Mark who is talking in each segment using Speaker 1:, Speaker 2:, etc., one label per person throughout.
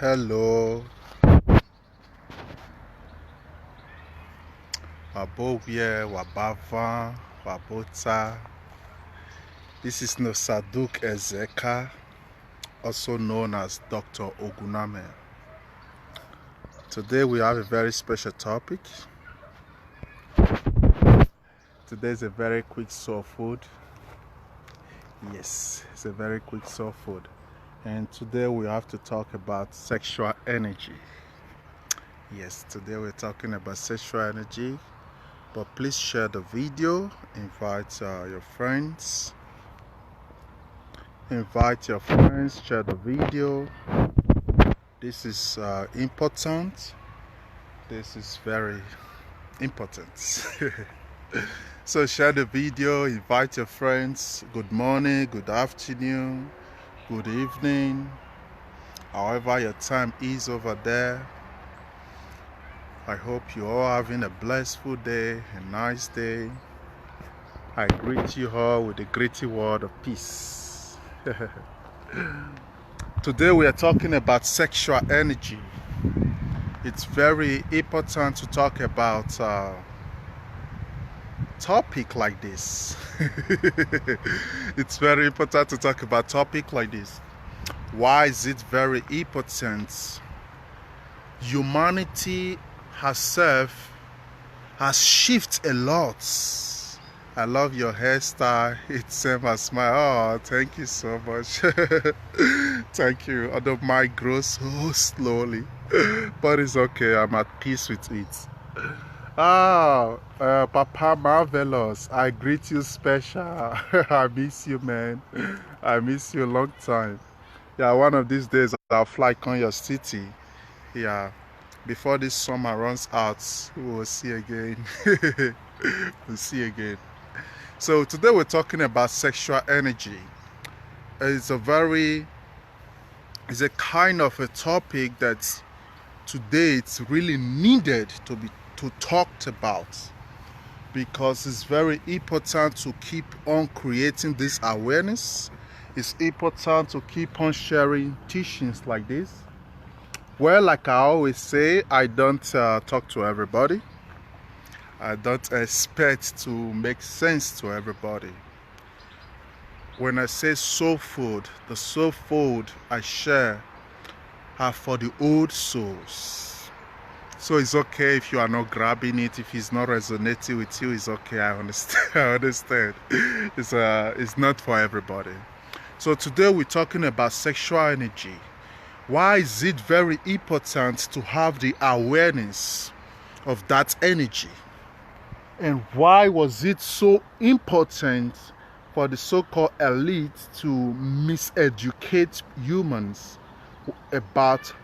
Speaker 1: Hello, Wabobie, Wabava, Wabota. This is Nosaduk Ezeka, also known as Dr. Oguname. Today we have a very special topic. Today is a very quick soul food. Yes, it's a very quick soul food. And today we have to talk about sexual energy. Yes, today we're talking about sexual energy. But please share the video, invite your friends. Share the video. This is important. This is very important. So share the video, invite your friends. Good morning, good afternoon, good evening, however your time is over there. I hope you're all having a blissful day, a nice day. I greet you all with a great word of peace. Today we are talking about sexual energy. It's very important to talk about a topic like this. It's very important to talk about a topic like this. Why is it very important? Humanity herself has shifted a lot. I love your hairstyle. It's same as my. Oh, thank you so much. Thank you. Although mine grows so slowly, but it's okay. I'm at peace with it. Papa Marvelous, I greet you special. I miss you, man. I miss you a long time. Yeah, one of these days I'll fly on your city. Yeah. Before this summer runs out, we will see again. We'll see again. So today we're talking about sexual energy. It's a kind of a topic that today it's really needed to be talked about, because it's very important to keep on creating this awareness. It's important to keep on sharing teachings like this. Well, like I always say, I don't talk to everybody. I don't expect to make sense to everybody. When I say soul food, the soul food I share are for the old souls. So it's okay if you are not grabbing it, if it's not resonating with you, it's okay. I understand. I understand. It's not for everybody. So today we're talking about sexual energy. Why is it very important to have the awareness of that energy? And why was it so important for the so-called elite to miseducate humans about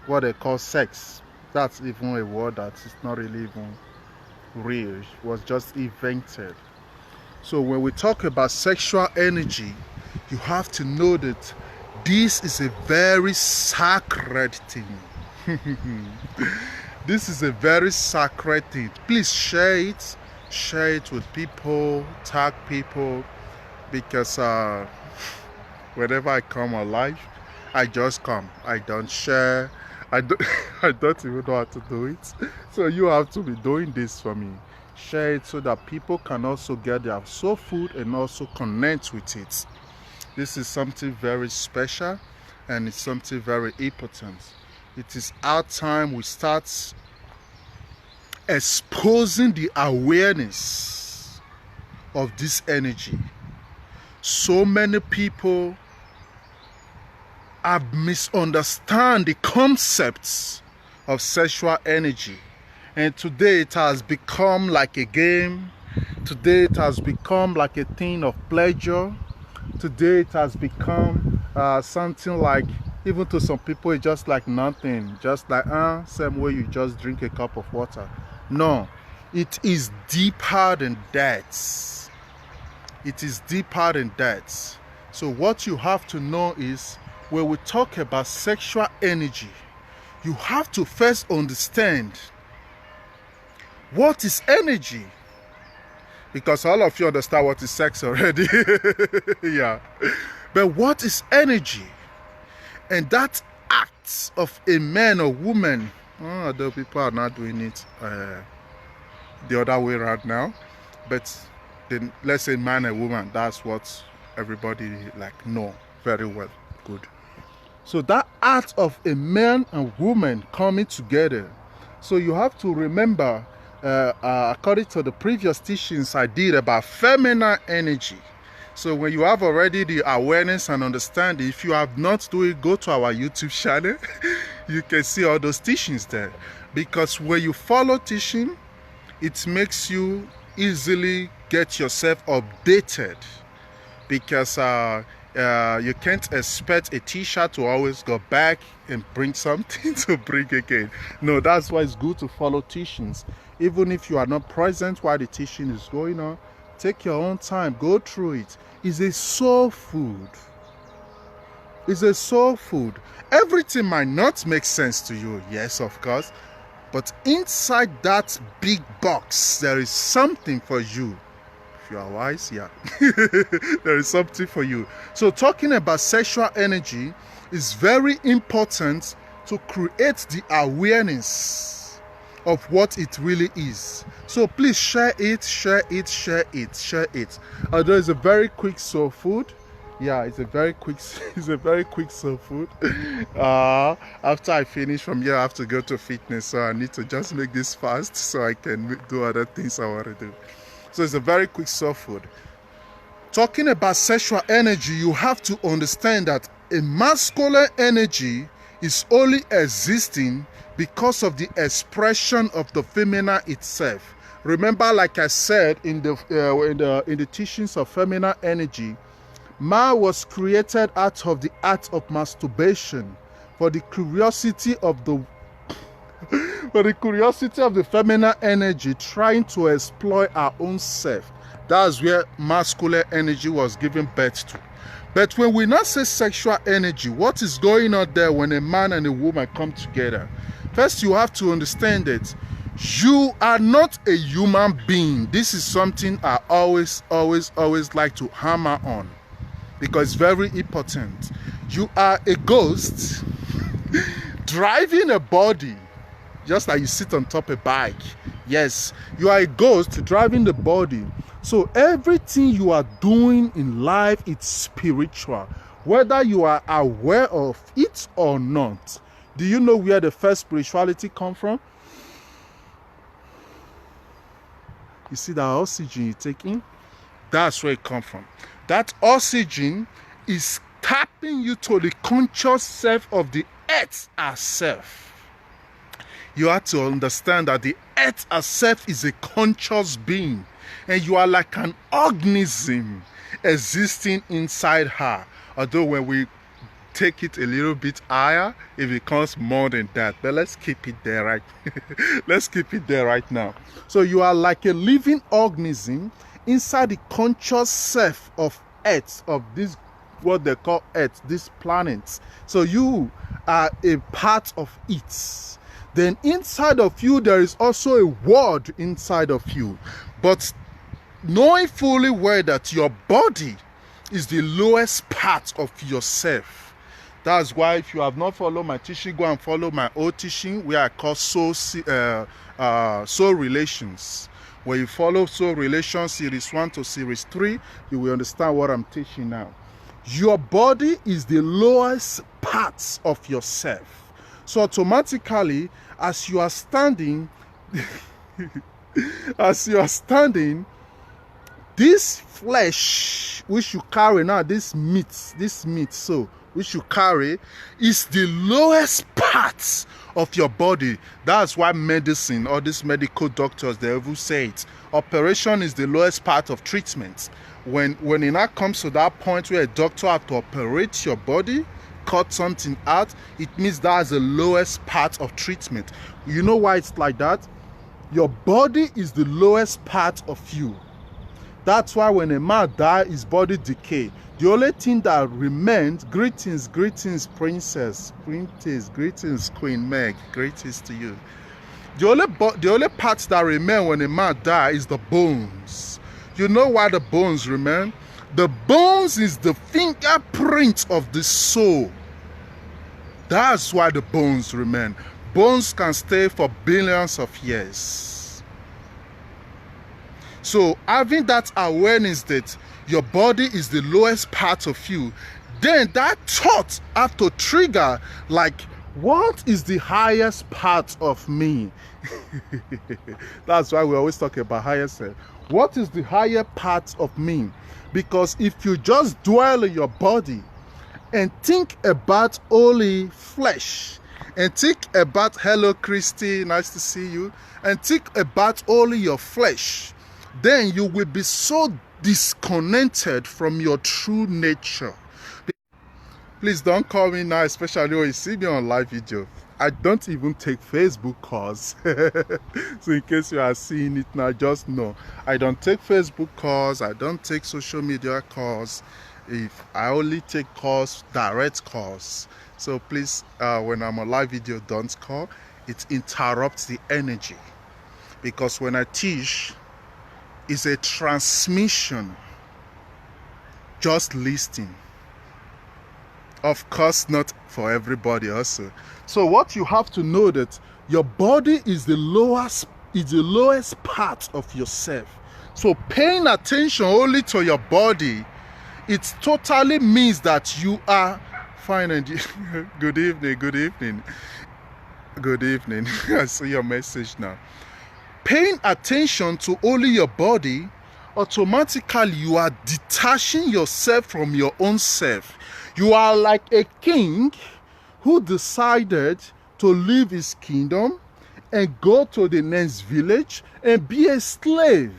Speaker 1: what they call sex? That's even a word that is not really even real. It was just invented. So when we talk about sexual energy, you have to know that this is a very sacred thing. This is a very sacred thing. Please share it. Share it with people. Tag people. Because whenever I come alive, I just come. I don't share. I don't even know how to do it. So you have to be doing this for me. Share it so that people can also get their soul food and also connect with it. This is something very special, and it's something very important. It is our time we start exposing the awareness of this energy. So many people have misunderstood the concepts of sexual energy, and today it has become like a game. Today it has become like a thing of pleasure. Today it has become something like, even to some people, it's just like nothing. Just like, same way you just drink a cup of water. No, it is deeper than that. It is deeper than that. So what you have to know is, when we talk about sexual energy, you have to first understand what is energy. Because all of you understand what is sex already. Yeah. But what is energy? And that acts of a man or woman, although people are not doing it the other way around now, but then let's say man and woman, that's what everybody like know very well. Good. So that act of a man and woman coming together, so you have to remember, according to the previous teachings I did about feminine energy. So when you have already the awareness and understanding, if you have not do it, go to our YouTube channel. You can see all those teachings there. Because when you follow teaching, it makes you easily get yourself updated. Because you can't expect a teacher to always go back and bring something to bring again. No, that's why it's good to follow teachings. Even if you are not present while the teaching is going on, take your own time, go through it. It's a soul food. It's a soul food. Everything might not make sense to you, yes, of course, but inside that big box, there is something for you. If you are wise, yeah, there is something for you. So talking about sexual energy is very important to create the awareness of what it really is. So please share it, share it, share it, share it. Although it's a very quick soul food. Yeah, it's a very quick soul food. After I finish from here, I have to go to fitness, so I need to just make this fast so I can do other things I want to do. So it's a very quick soul food. Talking about sexual energy, you have to understand that a masculine energy is only existing because of the expression of the feminine itself. Remember, like I said in the teachings of feminine energy, man was created out of the act of masturbation for the curiosity of the feminine energy, trying to exploit our own self. That's where masculine energy was given birth to. But when we now say sexual energy, what is going on there when a man and a woman come together? First, you have to understand that you are not a human being. This is something I always like to hammer on, because it's very important. You are a ghost driving a body, just like you sit on top of a bike. Yes, you are a ghost driving the body. So everything you are doing in life, it's spiritual, whether you are aware of it or not. Do you know where the first spirituality come from? You see that oxygen you take in? That's where it comes from. That oxygen is tapping you to the conscious self of the earth herself. You have to understand that the earth herself is a conscious being, and you are like an organism existing inside her. Although when we take it a little bit higher, it becomes more than that. But let's keep it there, right? Let's keep it there right now. So you are like a living organism inside the conscious self of Earth, of this, what they call Earth, this planet. So you are a part of it. Then inside of you, there is also a world inside of you. But knowing fully well that your body is the lowest part of yourself. That's why if you have not followed my teaching, go and follow my old teaching where I call soul relations. When you follow soul relations, series 1 to series 3, you will understand what I'm teaching now. Your body is the lowest part of yourself. So automatically, as you are standing, this flesh which you carry now, this meat, so which you carry, is the lowest part of your body. That's why medicine, or these medical doctors, they even say it. Operation is the lowest part of treatment. When it now comes to that point where a doctor has to operate your body, cut something out, it means that's the lowest part of treatment. You know why it's like that? Your body is the lowest part of you. That's why when a man dies, his body decay. The only thing that remains, greetings, princess, greetings, Queen Meg, greetings to you. The only parts that remain when a man dies is the bones. You know why the bones remain? The bones is the fingerprint of the soul. That's why the bones remain. Bones can stay for billions of years. So having that awareness that your body is the lowest part of you, then that thought have to trigger, like, what is the highest part of me? That's why we always talk about higher self. What is the higher part of me? Because if you just dwell in your body and think about only flesh, and think about, hello Christy, nice to see you, and think about only your flesh, then you will be so disconnected from your true nature. Please don't call me now, especially when you see me on live video. I don't even take Facebook calls. So in case you are seeing it now, just know I don't take Facebook calls. I don't take social media calls. If I only take calls, direct calls. So please, when I'm on live video, don't call. It interrupts the energy. Because when I teach, it's a transmission. Just listening. Of course, not for everybody also. So what you have to know that your body is the lowest part of yourself. So paying attention only to your body, it totally means that you are fine. And good evening, good evening, good evening. I see your message now. Paying attention to only your body, automatically you are detaching yourself from your own self. You are like a king who decided to leave his kingdom and go to the next village and be a slave.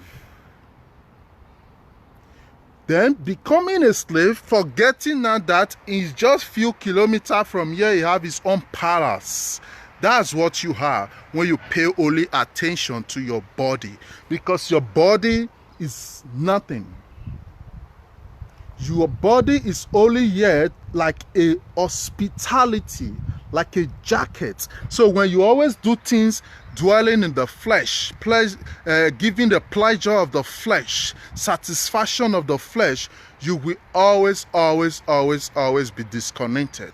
Speaker 1: Then becoming a slave, forgetting now that he's just few kilometers from here, he have his own palace. That's what you have when you pay only attention to your body, because your body is nothing. Your body is only yet like a hospitality, like a jacket. So when you always do things dwelling in the flesh, giving the pleasure of the flesh, satisfaction of the flesh, you will always be disconnected.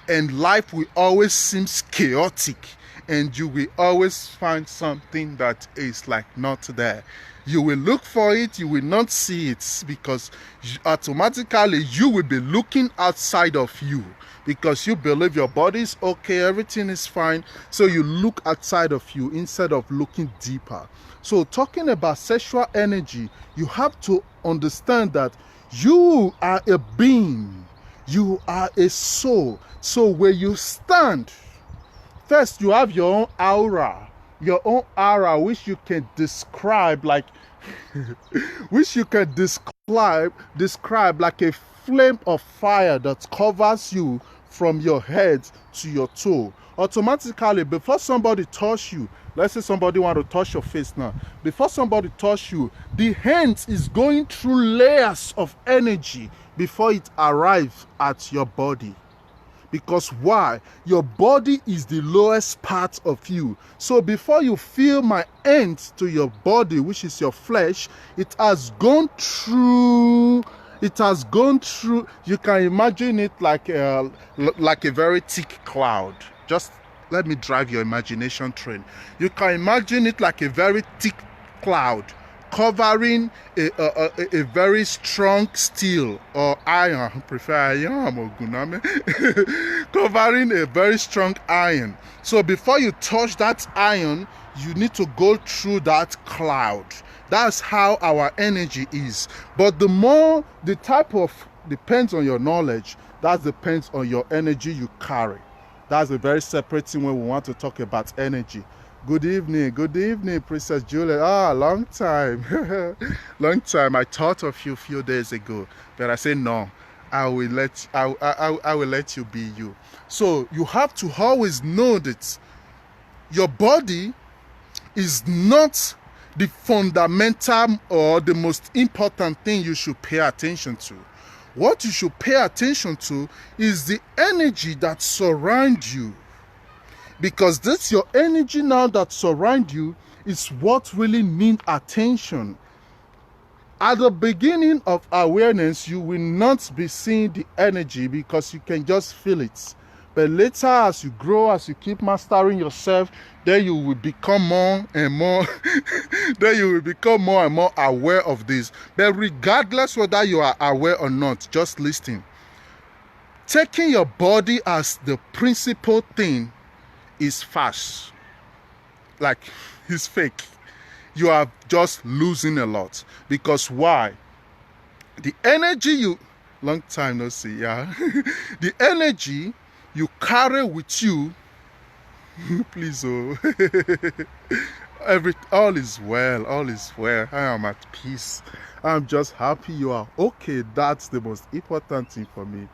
Speaker 1: And life will always seem chaotic, and you will always find something that is like not there. You will look for it, you will not see it, because automatically you will be looking outside of you, because you believe your body is okay, everything is fine. So you look outside of you instead of looking deeper. So talking about sexual energy, you have to understand that you are a being, you are a soul. So where you stand, first you have your own aura, which you can describe like which you can describe like a flame of fire that covers you from your head to your toe. Automatically, before somebody touch you, let's say somebody want to touch your face now, before somebody touch you, the hand is going through layers of energy before it arrives at your body. Because why? Your body is the lowest part of you. So before you feel my end to your body, which is your flesh, it has gone through, you can imagine it like a very thick cloud. Just let me drive your imagination train. You can imagine it like a very thick cloud covering a very strong steel or iron, I prefer iron, Oguname, covering a very strong iron. So before you touch that iron, you need to go through that cloud. That's how our energy is. But the type of, depends on your knowledge, that depends on your energy you carry. That's a very separate thing when we want to talk about energy. Good evening, Princess Juliet. Long time. Long time. I thought of you a few days ago, but I said no. I will let you be you. So you have to always know that your body is not the fundamental or the most important thing you should pay attention to. What you should pay attention to is the energy that surrounds you. Because that's your energy now that surrounds you is what really needs attention. At the beginning of awareness, you will not be seeing the energy because you can just feel it. But later, as you grow, as you keep mastering yourself, then you will become more and more then you will become more and more aware of this. But regardless whether you are aware or not, just listen. Taking your body as the principal thing is fast. Like, it's fake. You are just losing a lot. Because why? The energy you... Long time no see, yeah? The energy you carry with you... Please, oh. All is well. All is well. I am at peace. I'm just happy you are okay. That's the most important thing for me.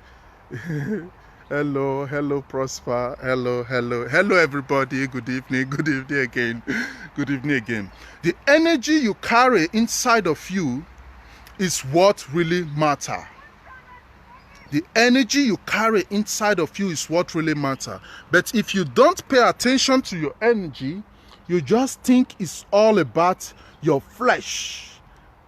Speaker 1: Hello, Prosper. Hello, everybody. Good evening again. Good evening again. The energy you carry inside of you is what really matters. The energy you carry inside of you is what really matters. But if you don't pay attention to your energy, you just think it's all about your flesh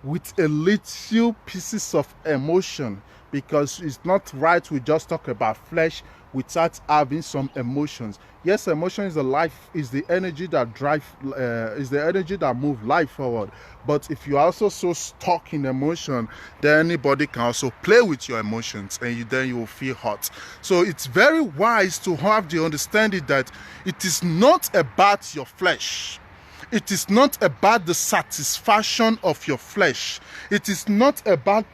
Speaker 1: with a little pieces of emotion, because it's not right we just talk about flesh without having some emotions. Yes, emotion is the energy that is the energy that moves life forward. But if you're also so stuck in emotion, then anybody can also play with your emotions, and then you will feel hot. So it's very wise to have the understanding that it is not about your flesh. It is not about the satisfaction of your flesh. It is not about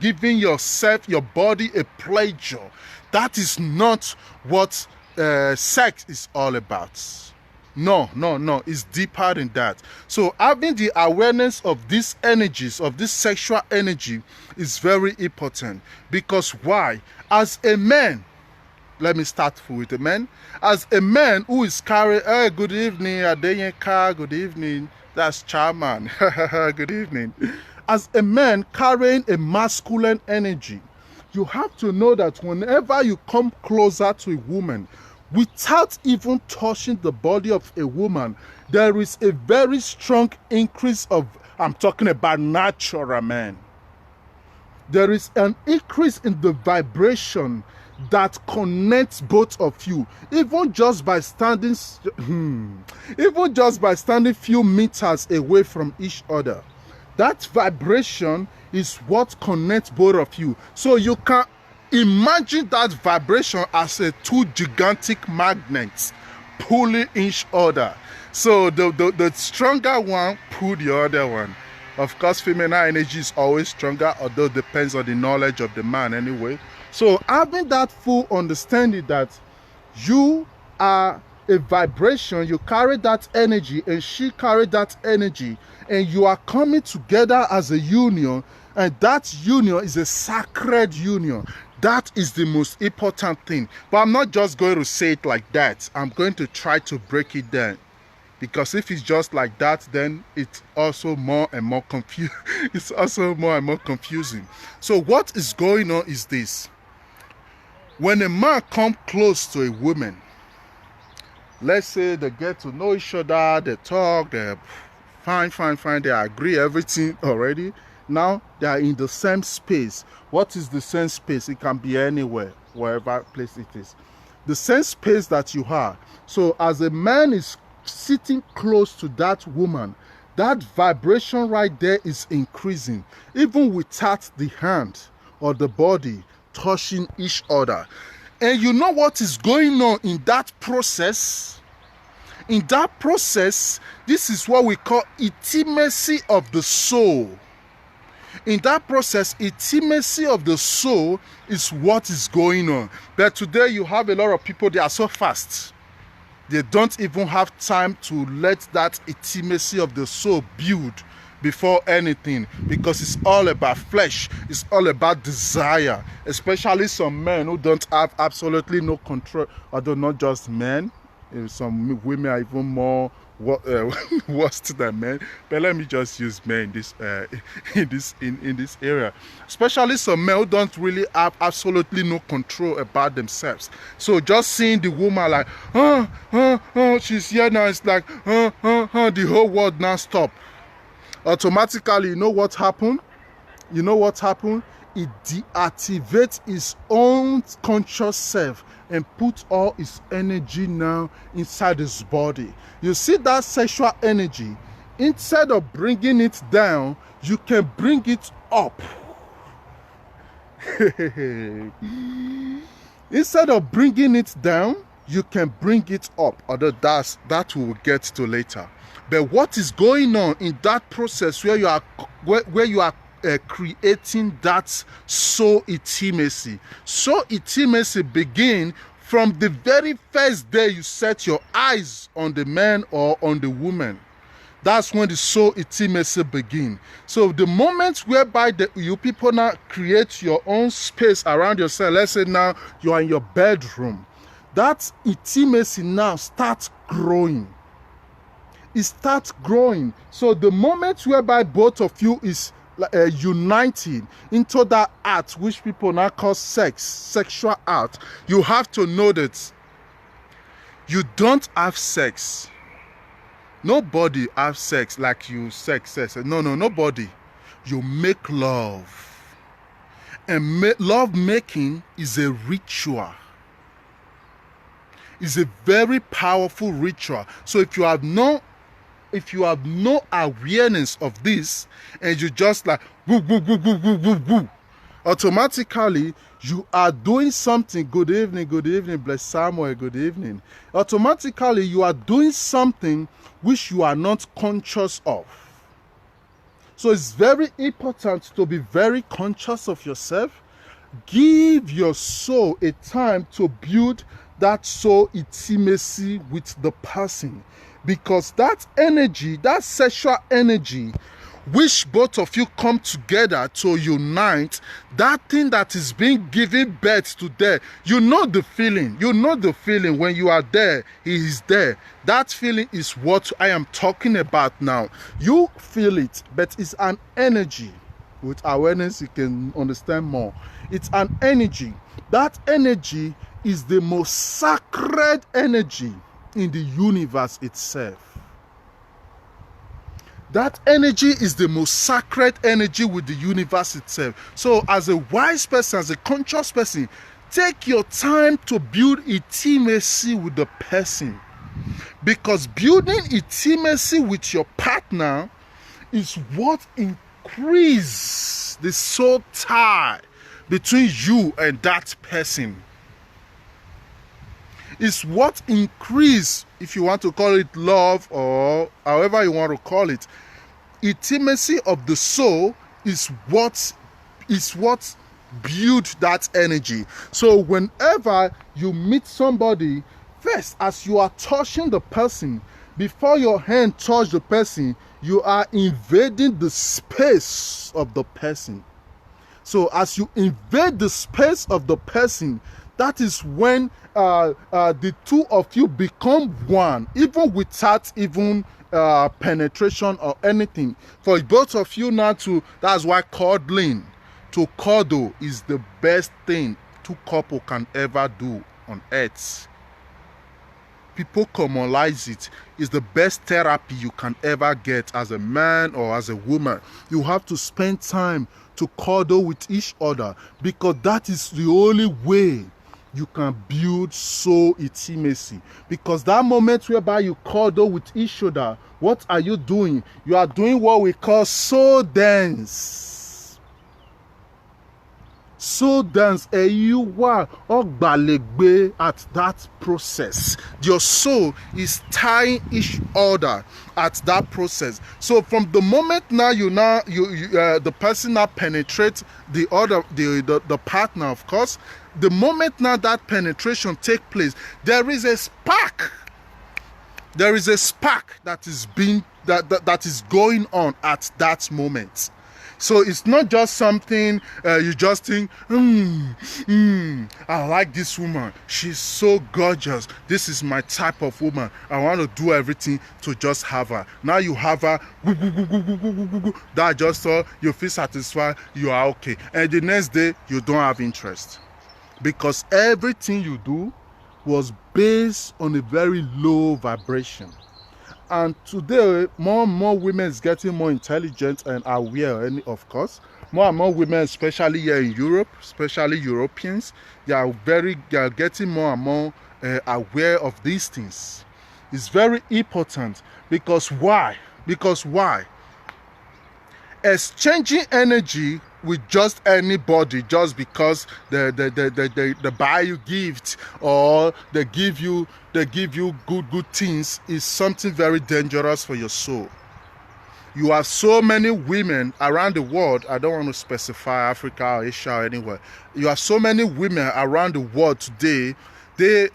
Speaker 1: giving yourself, your body, a pleasure. That is not what sex is all about. No. It's deeper than that. So having the awareness of these energies, of this sexual energy, is very important. Because why? As a man, let me start with a man. As a man who is carrying, hey, good evening, Adeyenka, good evening, that's Chairman, good evening. As a man carrying a masculine energy, you have to know that whenever you come closer to a woman, without even touching the body of a woman, there is a very strong increase of, I'm talking about natural man. There is an increase in the vibration that connects both of you, even just by standing few meters away from each other. That vibration is what connects both of you. So you can imagine that vibration as a two gigantic magnets pulling each other. So the stronger one pull the other one. Of course, feminine energy is always stronger, although it depends on the knowledge of the man anyway. So having that full understanding that you are a vibration, you carry that energy and she carry that energy, and you are coming together as a union, and that union is a sacred union. That is the most important thing. But I'm not just going to say it like that. I'm going to try to break it down. Because if it's just like that, then it's also more and more confusing. It's also more and more confusing. So what is going on is this. When a man comes close to a woman, let's say they get to know each other, they talk, they fine, they agree everything already. Now they are in the same space. What is the same space? It can be anywhere, wherever place it is. The same space that you are. So as a man is sitting close to that woman, that vibration right there is increasing, even without the hand or the body touching each other. And you know what is going on in that process? In that process, this is what we call intimacy of the soul. In that process, intimacy of the soul is what is going on. But today you have a lot of people, they are so fast. They don't even have time to let that intimacy of the soul build before anything, because it's all about flesh. It's all about desire, especially some men who don't have absolutely no control, although not just men. Some women are even more worse than men, but let me just use men in this area. Especially some men who don't really have absolutely no control about themselves. So just seeing the woman like, she's here now, it's like, the whole world now stop. Automatically, you know what happened? it deactivates its own conscious self and puts all its energy now inside his body. You see that sexual energy, instead of bringing it down, you can bring it up. Instead of bringing it down, you can bring it up. Although that we will get to later. But what is going on in that process where you are creating that soul intimacy? Soul intimacy begin from the very first day you set your eyes on the man or on the woman. That's when the soul intimacy begin. So the moment whereby you people now create your own space around yourself, let's say now you are in your bedroom, that intimacy now starts growing. It starts growing. So the moment whereby both of you is united into that act which people now call sexual act, you have to know that you don't have sex. Nobody have sex like you sex. No, nobody. You make love. And love making is a ritual. It's a very powerful ritual. So if you have no awareness of this, and you just like woo, woo, woo, woo, woo, woo, woo, automatically you are doing something. Good evening, bless Samuel, good evening. Automatically you are doing something which you are not conscious of. So it's very important to be very conscious of yourself. Give your soul a time to build that soul intimacy with the person, because that energy, that sexual energy, which both of you come together to unite, that thing that is being given birth to there, you know the feeling. You know the feeling when you are there, he is there. That feeling is what I am talking about now. You feel it, but it's an energy. With awareness, you can understand more. It's an energy. That energy is the most sacred energy in the universe itself. That energy is the most sacred energy with the universe itself. So as a wise person, as a conscious person, take your time to build intimacy with the person. Because building intimacy with your partner is what increases the soul tie between you and that person. Is what increase, if you want to call it love or however you want to call it, intimacy of the soul is what build that energy. So whenever you meet somebody, first, as you are touching the person, before your hand touch the person, you are invading the space of the person. So as you invade the space of the person, that is when the two of you become one, even without even penetration or anything. For both of you now that's why cuddling, to cuddle is the best thing two couples can ever do on earth. People commonalize it. It's the best therapy you can ever get as a man or as a woman. You have to spend time to cuddle with each other, because that is the only way you can build soul intimacy. Because that moment whereby you cuddle with each other, what are you doing? You are doing what we call soul dance. Soul dance, you are at that process. Your soul is tying each other at that process. So from the moment now the person now penetrates the partner, of course, the moment now that penetration takes place, there is a spark. There is a spark that is going on at that moment. So it's not just something you just think, I like this woman. She's so gorgeous. This is my type of woman. I want to do everything to just have her. Now you have her. That just all, you feel satisfied. You are okay. And the next day, you don't have interest. Because everything you do was based on a very low vibration. And today, more and more women is getting more intelligent and aware, of course. More and more women, especially here in Europe, especially Europeans, they are getting more and more aware of these things. It's very important because why? Because why? Exchanging energy with just anybody just because they buy you gifts or they give you good things is something very dangerous for your soul. You have so many women around the world. I don't want to specify Africa or Asia or anywhere. You have so many women around the world today. They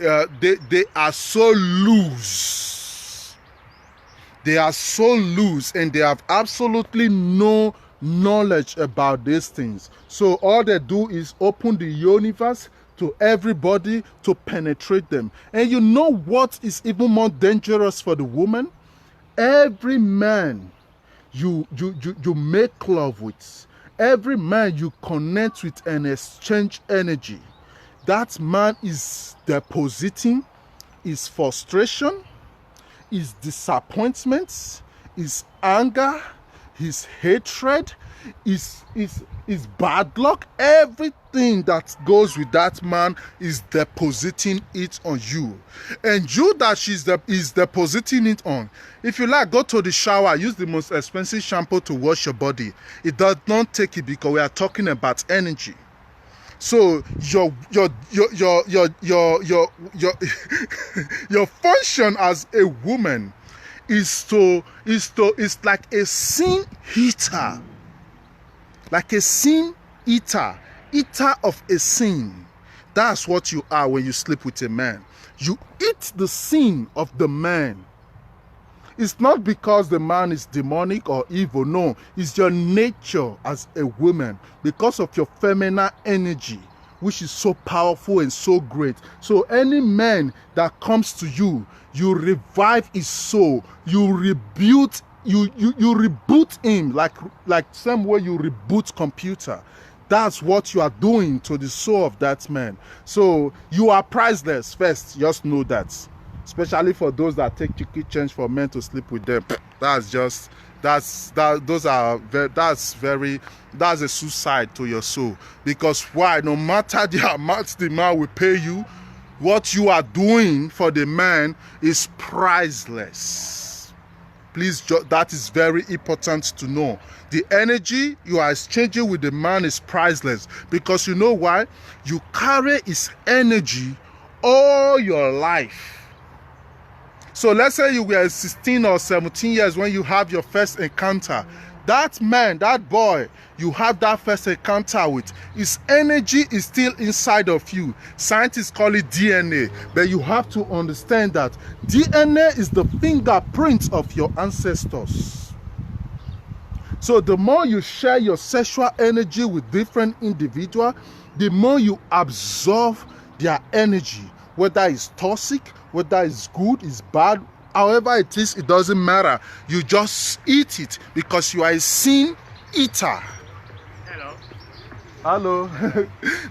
Speaker 1: are so loose. They are so loose and they have absolutely no knowledge about these things. So all they do is open the universe to everybody to penetrate them. And you know what is even more dangerous for the woman? Every man you make love with, every man you connect with and exchange energy, that man is depositing his frustration, his disappointments, his anger, his hatred, his bad luck. Everything that goes with that man is depositing it on you. And you that is depositing it on. If you like, go to the shower, use the most expensive shampoo to wash your body. It does not take it because we are talking about energy. So your your function as a woman is like a sin eater. Like a sin eater of a sin. That's what you are when you sleep with a man. You eat the sin of the man. It's not because the man is demonic or evil. No, it's your nature as a woman because of your feminine energy, which is so powerful and so great. So any man that comes to you, you revive his soul. You reboot. You reboot him like same way you reboot computer. That's what you are doing to the soul of that man. So you are priceless. First, just know that. Especially for those that take cheeky change for men to sleep with them. That's a suicide to your soul. Because why? No matter the amount the man will pay you, what you are doing for the man is priceless. Please, that is very important to know. The energy you are exchanging with the man is priceless. Because you know why? You carry his energy all your life. So let's say you were 16 or 17 years when you have your first encounter. That man, that boy you have that first encounter with, his energy is still inside of you. Scientists call it DNA. But you have to understand that DNA is the fingerprint of your ancestors. So the more you share your sexual energy with different individuals, the more you absorb their energy. Whether it's toxic, whether it's good, it's bad, however it is, it doesn't matter. You just eat it because you are a sin eater. Hello.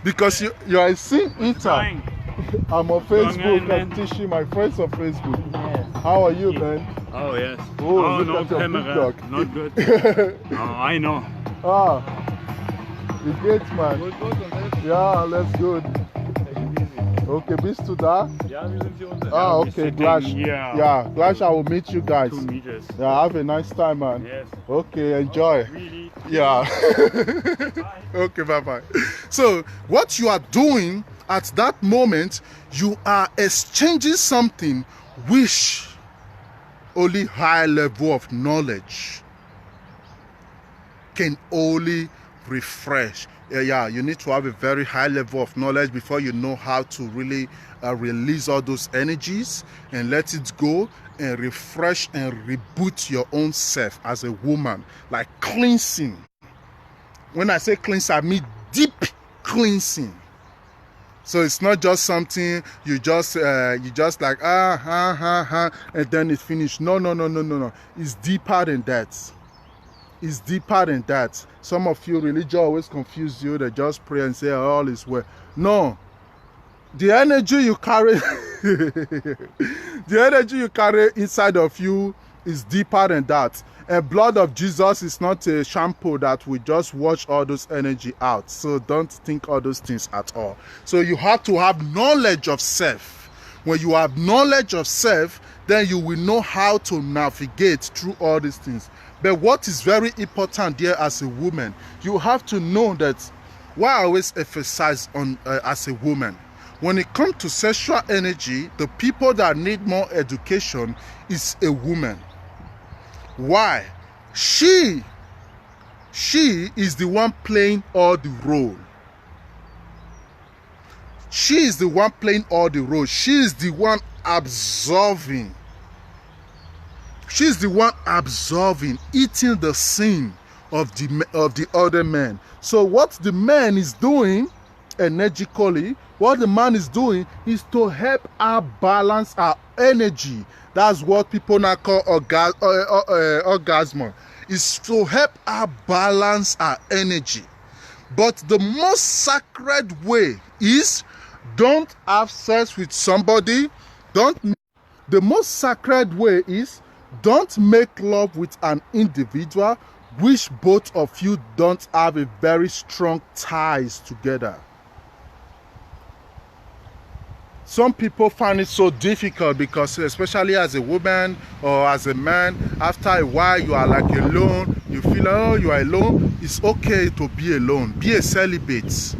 Speaker 1: Because you are a sin eater. I'm on Facebook. I'm teaching my friends on Facebook. Yes. How are you, man?
Speaker 2: Oh, yes.
Speaker 1: Oh,
Speaker 2: no camera. Not good. Oh, I know.
Speaker 1: Wie geht's, man?
Speaker 2: Gut.
Speaker 1: Ja, alles gut. Okay, bist du da?
Speaker 2: Ja, wir sind hier unten.
Speaker 1: Okay, gleich. Yeah, gleich I will meet you guys.
Speaker 2: 2 meters.
Speaker 1: Yeah, have a nice time, man.
Speaker 2: Yes.
Speaker 1: Okay, enjoy.
Speaker 2: Really?
Speaker 1: Yeah. Okay, bye-bye. So, what you are doing at that moment, you are exchanging something which only high level of knowledge can only refresh. Yeah, you need to have a very high level of knowledge before you know how to really release all those energies and let it go and refresh and reboot your own self as a woman, like cleansing. When I say cleanse, I mean deep cleansing. So it's not just something you just like and then it's finished. No. It's deeper than that. It's deeper than that. Some of you, religion always confuse you. They just pray and say all is well. No. The energy you carry, the energy you carry inside of you is deeper than that. And blood of Jesus is not a shampoo that will just wash all those energy out. So don't think all those things at all. So you have to have knowledge of self. When you have knowledge of self, then you will know how to navigate through all these things. But what is very important there as a woman, you have to know that, why I always emphasize on as a woman, when it comes to sexual energy, the people that need more education is a woman. Why? She is the one playing all the role. She is the one playing all the roles. She is the one absorbing. She is the one absorbing, eating the sin of the other man. So what the man is doing energetically, what the man is doing is to help her balance her energy. That's what people now call orgasm. Is to help her balance her energy. But the most sacred way is, don't have sex with somebody. The most sacred way is, don't make love with an individual which both of you don't have a very strong ties together. Some people find it so difficult because, especially as a woman or as a man, after a while you are like alone. You feel, oh, you are alone. It's okay to be alone. Be a celibate.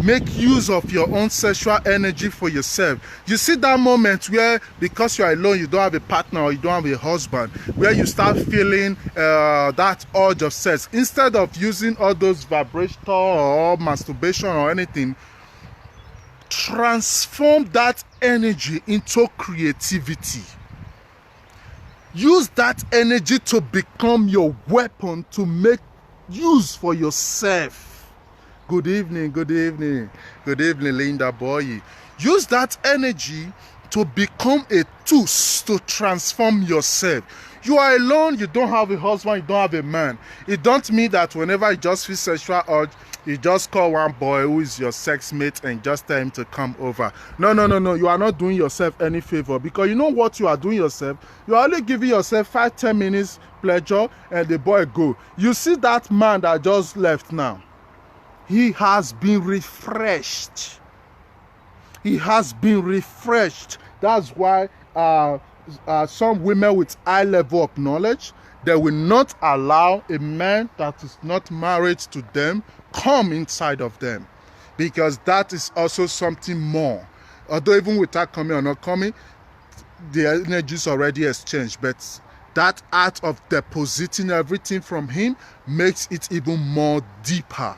Speaker 1: Make use of your own sexual energy for yourself. You see that moment where, because you are alone, you don't have a partner or you don't have a husband, where you start feeling that urge of sex. Instead of using all those vibration or masturbation or anything, transform that energy into creativity. Use that energy to become your weapon to make use for yourself. Good evening, good evening, good evening, Linda boy. Use that energy to become a tool to transform yourself. You are alone, you don't have a husband, you don't have a man. It don't mean that whenever you just feel sexual urge, you just call one boy who is your sex mate and just tell him to come over. No. You are not doing yourself any favor, because you know what you are doing yourself? You are only giving yourself 5-10 minutes pleasure and the boy go. You see that man that just left now? He has been refreshed. He has been refreshed. That's why some women with high level of knowledge, they will not allow a man that is not married to them come inside of them, because that is also something more. Although even without coming or not coming, the energy is already exchanged, but that art of depositing everything from him makes it even more deeper.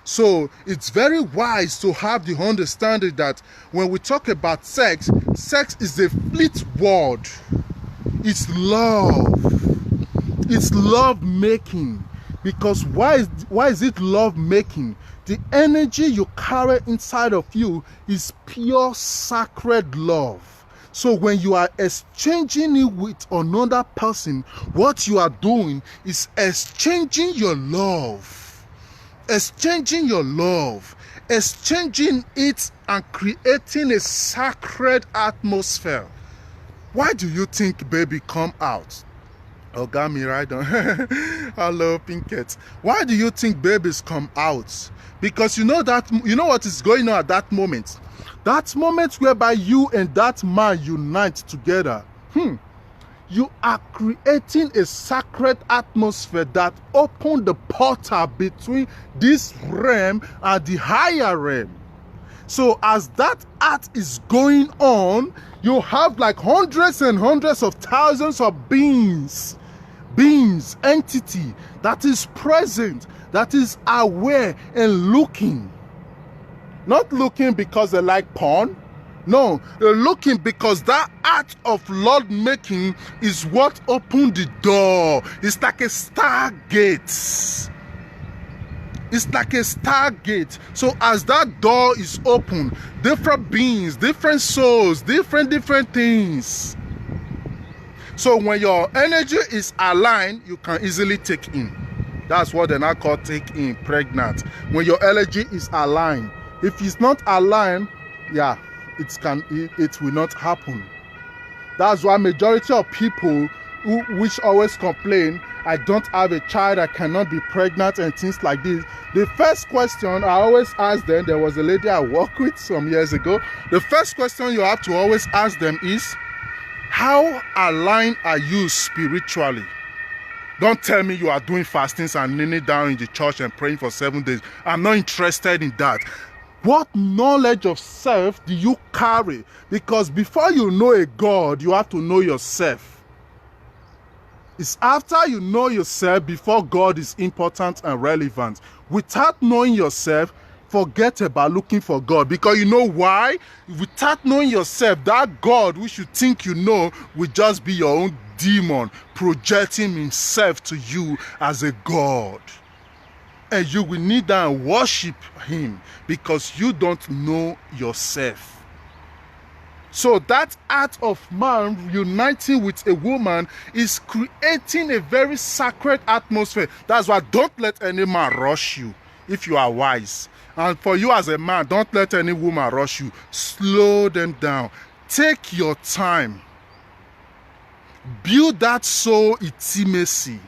Speaker 1: So it's very wise to have the understanding that when we talk about sex, sex is a fleet word. It's love. It's love making. Because why is it love making? The energy you carry inside of you is pure sacred love. So when you are exchanging it with another person, what you are doing is exchanging your love. Exchanging your love, exchanging it and creating a sacred atmosphere. Why do you think baby come out? Ogami, right on. Hello, Pinkett. Why do you think babies come out? Because you know what is going on at that moment. That moment whereby you and that man unite together. You are creating a sacred atmosphere that opens the portal between this realm and the higher realm. So as that art is going on, you have like hundreds and hundreds of thousands of beings, entity that is present, that is aware and looking. Not looking because they like porn. No, they're looking because that art of Lord making is what opened the door. It's like a stargate. It's like a stargate. So as that door is open, different beings, different souls, different things. So when your energy is aligned, you can easily take in. That's what they now call take in, pregnant. When your energy is aligned. If it's not aligned, yeah, it will not happen. That's why majority of people which always complain, I don't have a child, I cannot be pregnant and things like this. The first question I always ask them, there was a lady I worked with some years ago, the first question you have to always ask them is, how aligned are you spiritually? Don't tell me you are doing fastings and kneeling down in the church and praying for 7 days. I'm not interested in that. What knowledge of self do you carry? Because before you know a God, you have to know yourself. It's after you know yourself before God is important and relevant. Without knowing yourself, forget about looking for God. Because you know why? Without knowing yourself, that God which you think you know will just be your own demon projecting himself to you as a God. And you will need that and worship him because you don't know yourself. So that act of man uniting with a woman is creating a very sacred atmosphere. That's why don't let any man rush you if you are wise. And for you as a man, don't let any woman rush you. Slow them down. Take your time. Build that soul intimacy.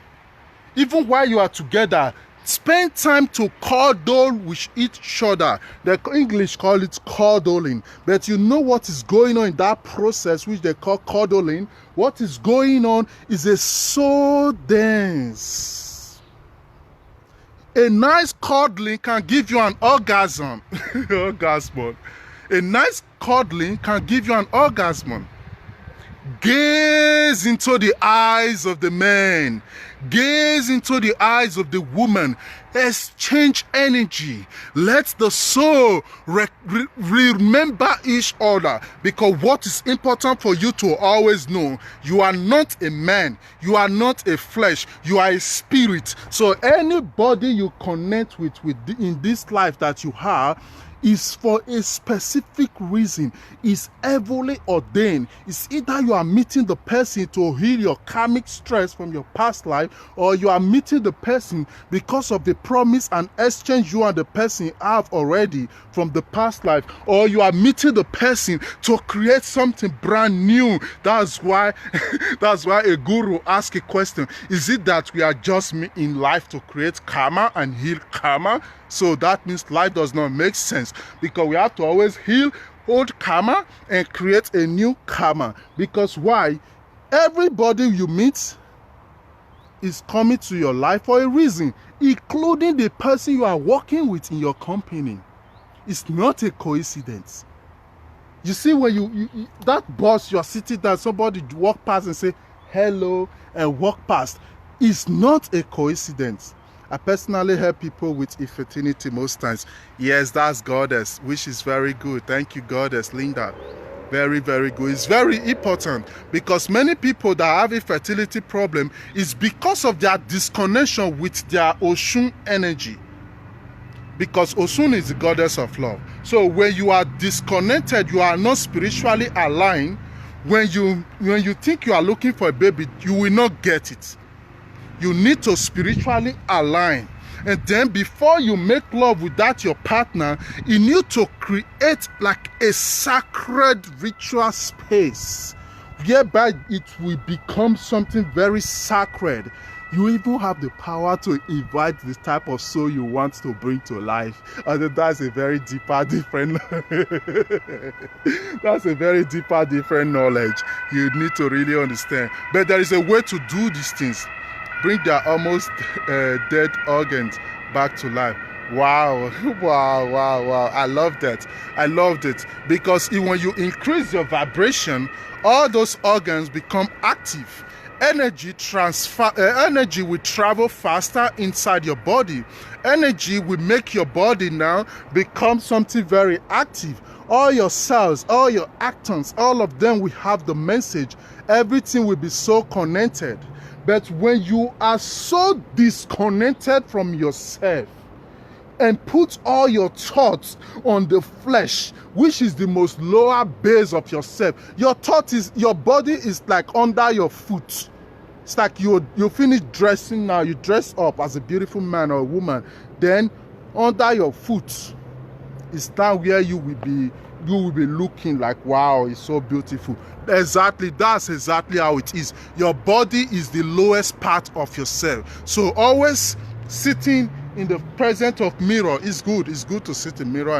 Speaker 1: Even while you are together, spend time to cuddle with each other. The English call it cuddling. But you know what is going on in that process, which they call cuddling? What is going on is a soul dance. A nice cuddling can give you an orgasm. Orgasm. A nice cuddling can give you an orgasm. Gaze into the eyes of the man. Gaze into the eyes of the woman. Exchange energy. Let the soul remember each other. Because what is important for you to always know, you are not a man. You are not a flesh. You are a spirit. So anybody you connect with in this life that you have is for a specific reason, is heavily ordained. It's either you are meeting the person to heal your karmic stress from your past life, or you are meeting the person because of the promise and exchange you and the person have already from the past life, or you are meeting the person to create something brand new. That's why a guru asks a question: is it that we are just in life to create karma and heal karma? So that means life does not make sense, because we have to always heal old karma and create a new karma. Because why? Everybody you meet is coming to your life for a reason, including the person you are working with in your company. It's not a coincidence. You see, when you that boss, you are sitting down, somebody walk past and say hello and walk past. It's not a coincidence. I personally help people with infertility most times. Yes, that's goddess, which is very good. Thank you, goddess Linda. Very, very good. It's very important, because many people that have infertility problem is because of their disconnection with their Oshun energy. Because Oshun is the goddess of love. So when you are disconnected, you are not spiritually aligned. When you think you are looking for a baby, you will not get it. You need to spiritually align. And then before you make love with your partner, you need to create like a sacred ritual space, whereby it will become something very sacred. You even have the power to invite the type of soul you want to bring to life. And that's a very different that's a very different knowledge you need to really understand. But there is a way to do these things. Bring their almost dead organs back to life. Wow, wow, wow, wow. I love that. I loved it. Because when you increase your vibration, all those organs become active. Energy will travel faster inside your body. Energy will make your body now become something very active. All your cells, all your atoms, all of them will have the message. Everything will be so connected. But when you are so disconnected from yourself and put all your thoughts on the flesh, which is the most lower base of yourself, your body is like under your foot. It's like you finish dressing now, you dress up as a beautiful man or a woman, then under your foot It's not where you will be looking like, wow, it's so beautiful. Exactly, that's exactly how it is. Your body is the lowest part of yourself. So always sitting in the presence of mirror is good. It's good to sit in mirror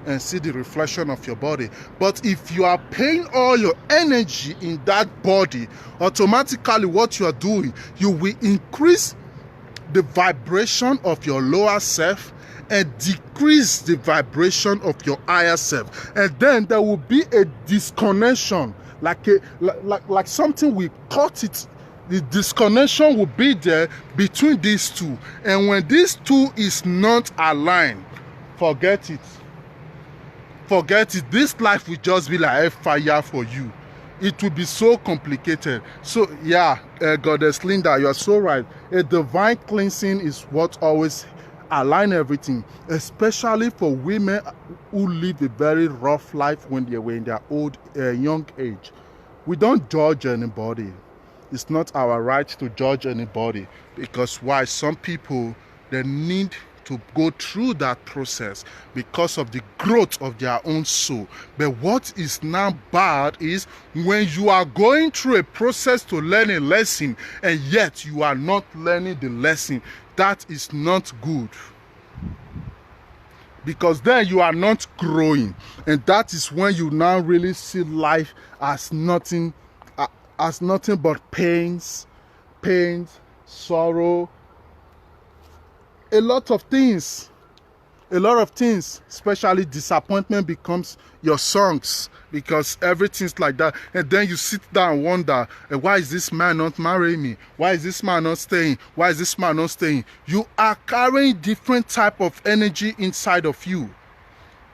Speaker 1: and see the reflection of your body. But if you are paying all your energy in that body, automatically what you are doing, you will increase the vibration of your lower self and decrease the vibration of your higher self, and then there will be a disconnection, like something we cut it. The disconnection will be there between these two, and when these two is not aligned, forget it. This life will just be like a fire for you. It will be so complicated. So yeah, Goddess Linda, you are so right. A divine cleansing is what always align everything, especially for women who live a very rough life when they were in their young age. We don't judge anybody. It's not our right to judge anybody, because why? Some people, they need to go through that process because of the growth of their own soul. But what is now bad is when you are going through a process to learn a lesson and yet you are not learning the lesson. That is not good, because then you are not growing, and that is when you now really see life as nothing but pains, sorrow, a lot of things, especially disappointment becomes your songs, because everything's like that. And then you sit down and wonder, why is this man not marrying me? Why is this man not staying? Why is this man not staying? You are carrying different type of energy inside of you.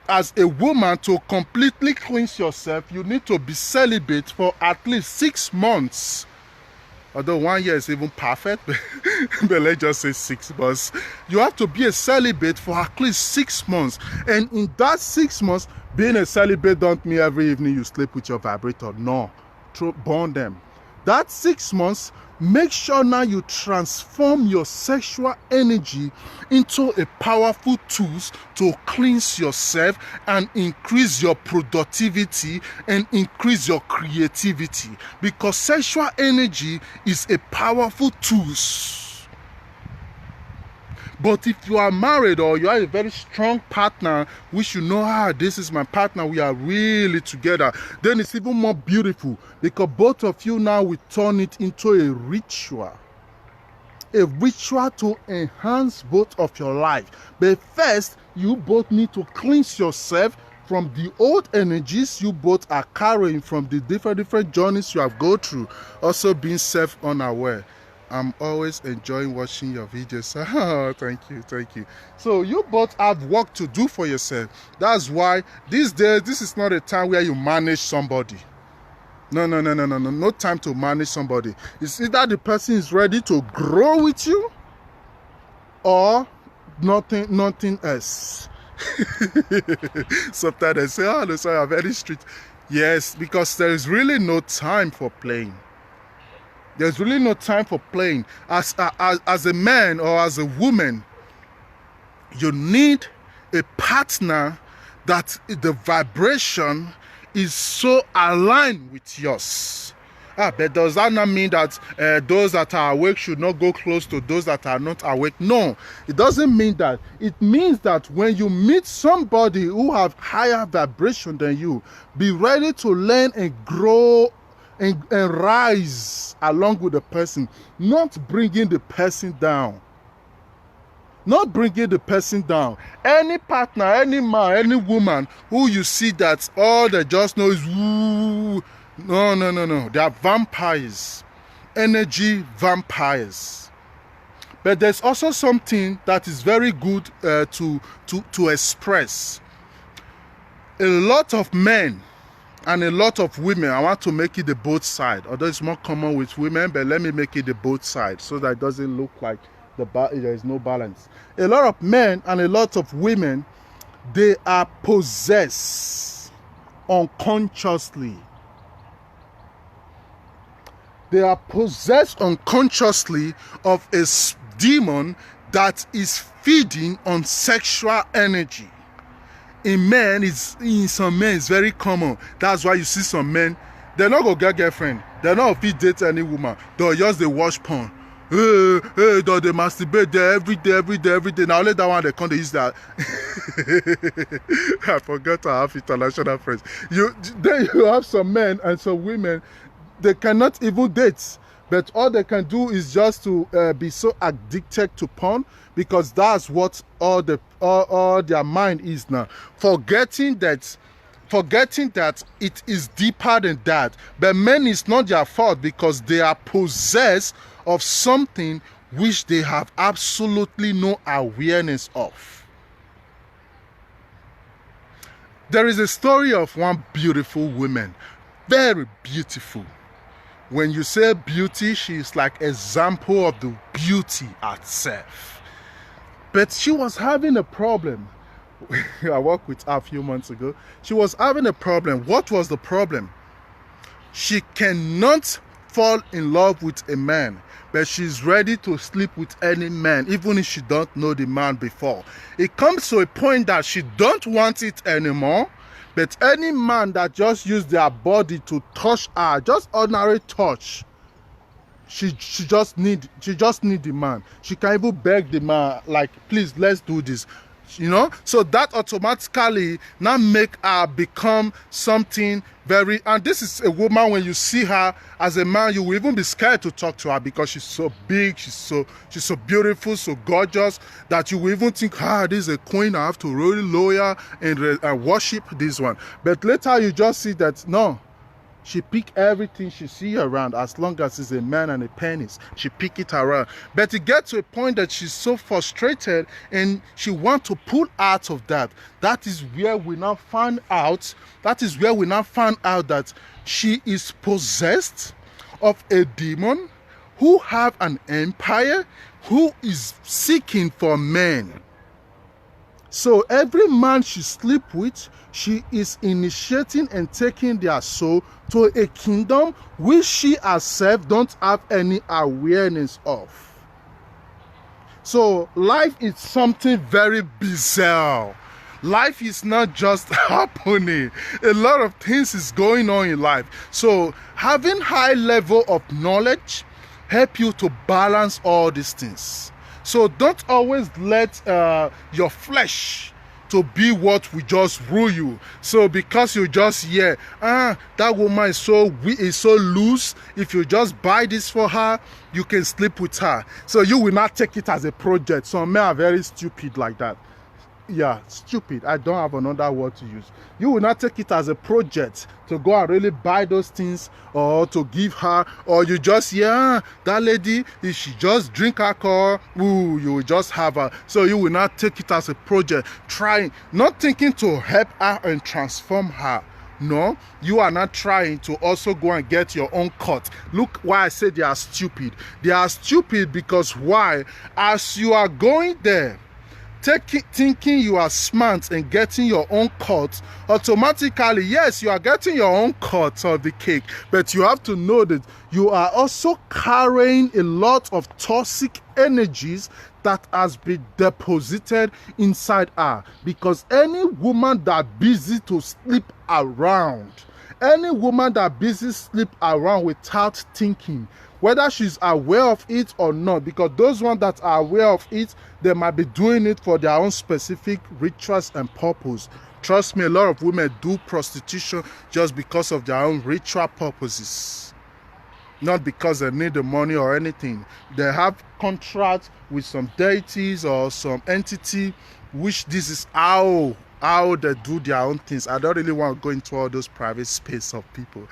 Speaker 1: As a woman, to completely cleanse yourself, you need to be celibate for at least 6 months. Although 1 year is even perfect, but let's just say 6 months. You have to be a celibate for at least 6 months. And in that 6 months, being a celibate don't mean every evening you sleep with your vibrator. No, burn them. That 6 months, make sure now you transform your sexual energy into a powerful tools to cleanse yourself and increase your productivity and increase your creativity, because sexual energy is a powerful tools. But if you are married or you are a very strong partner, which you know, this is my partner, we are really together, then it's even more beautiful, because both of you now will turn it into a ritual to enhance both of your life. But first, you both need to cleanse yourself from the old energies you both are carrying from the different journeys you have gone through, also being self-unaware. I'm always enjoying watching your videos. Oh, thank you. So you both have work to do for yourself. That's why these days, this is not a time where you manage somebody. No time to manage somebody. It's either the person is ready to grow with you or nothing else. Sometimes they say, oh, no, sorry, I'm very strict. Yes, because there is really no time for playing. There's really no time for playing. As a man or as a woman, you need a partner that the vibration is so aligned with yours. But does that not mean that those that are awake should not go close to those that are not awake? No, it doesn't mean that. It means that when you meet somebody who have higher vibration than you, be ready to learn and grow and rise along with the person, not bringing the person down. Any partner, any man, any woman who you see that all they just know is woo, no. They are vampires, energy vampires. But there's also something that is very good to express. A lot of men and a lot of women, I want to make it the both side, although it's more common with women, but let me make it the both side so that it doesn't look like there is no balance. A lot of men and a lot of women, they are possessed unconsciously. They are possessed unconsciously of a demon that is feeding on sexual energy. In men, in some men, it's very common. That's why you see some men, they're not gonna get girlfriend. They're not fit date any woman. They'll just they watch porn. Hey, they masturbate there every day. Now only that one they can't use that. I forgot to have international friends. Then you have some men and some women, they cannot even date. But all they can do is just to be so addicted to porn, because that's what all their mind is now. Forgetting that it is deeper than that. But men, it's not their fault, because they are possessed of something which they have absolutely no awareness of. There is a story of one beautiful woman, very beautiful. When you say beauty, she is like example of the beauty itself. But she was having a problem. I worked with her a few months ago. She was having a problem. What was the problem? She cannot fall in love with a man, but she's ready to sleep with any man, even if she don't know the man before. It comes to a point that she don't want it anymore. But any man that just use their body to touch her, just ordinary touch, she just need the man. She can even beg the man, like, please, let's do this. So that automatically now make her become something very, and this is a woman, when you see her as a man, you will even be scared to talk to her, because she's so big, she's so beautiful, so gorgeous, that you will even think, this is a queen, I have to really loyal and worship this one. But later you just see that no, she pick everything she see around, as long as it's a man and a penis. She pick it around. But it gets to a point that she's so frustrated and she wants to pull out of that. That is where we now find out that she is possessed of a demon who have an empire, who is seeking for men. So every man she sleep with, she is initiating and taking their soul to a kingdom which she herself don't have any awareness of. So life is something very bizarre. Life is not just happening. A lot of things is going on in life. So having high level of knowledge help you to balance all these things. So don't always let your flesh to be what will just rule you. So because you just hear, that woman is so loose, if you just buy this for her, you can sleep with her. So you will not take it as a project. Some men are very stupid like that. Yeah, stupid. I don't have another word to use. You will not take it as a project to go and really buy those things, or to give her, or you just, that lady, if she just drink alcohol, you will just have her. So you will not take it as a project, not thinking to help her and transform her. No, you are not trying to also go and get your own cut. Look why I say they are stupid. They are stupid because why? As you are going there, thinking you are smart and getting your own cut, automatically, yes, you are getting your own cut of the cake, but you have to know that you are also carrying a lot of toxic energies that has been deposited inside her. Because any woman that busy to sleep around, without thinking, whether she's aware of it or not, because those ones that are aware of it, they might be doing it for their own specific rituals and purpose. Trust me, a lot of women do prostitution just because of their own ritual purposes, not because they need the money or anything. They have contracts with some deities or some entity, which this is how they do their own things. I don't really want to go into all those private space of people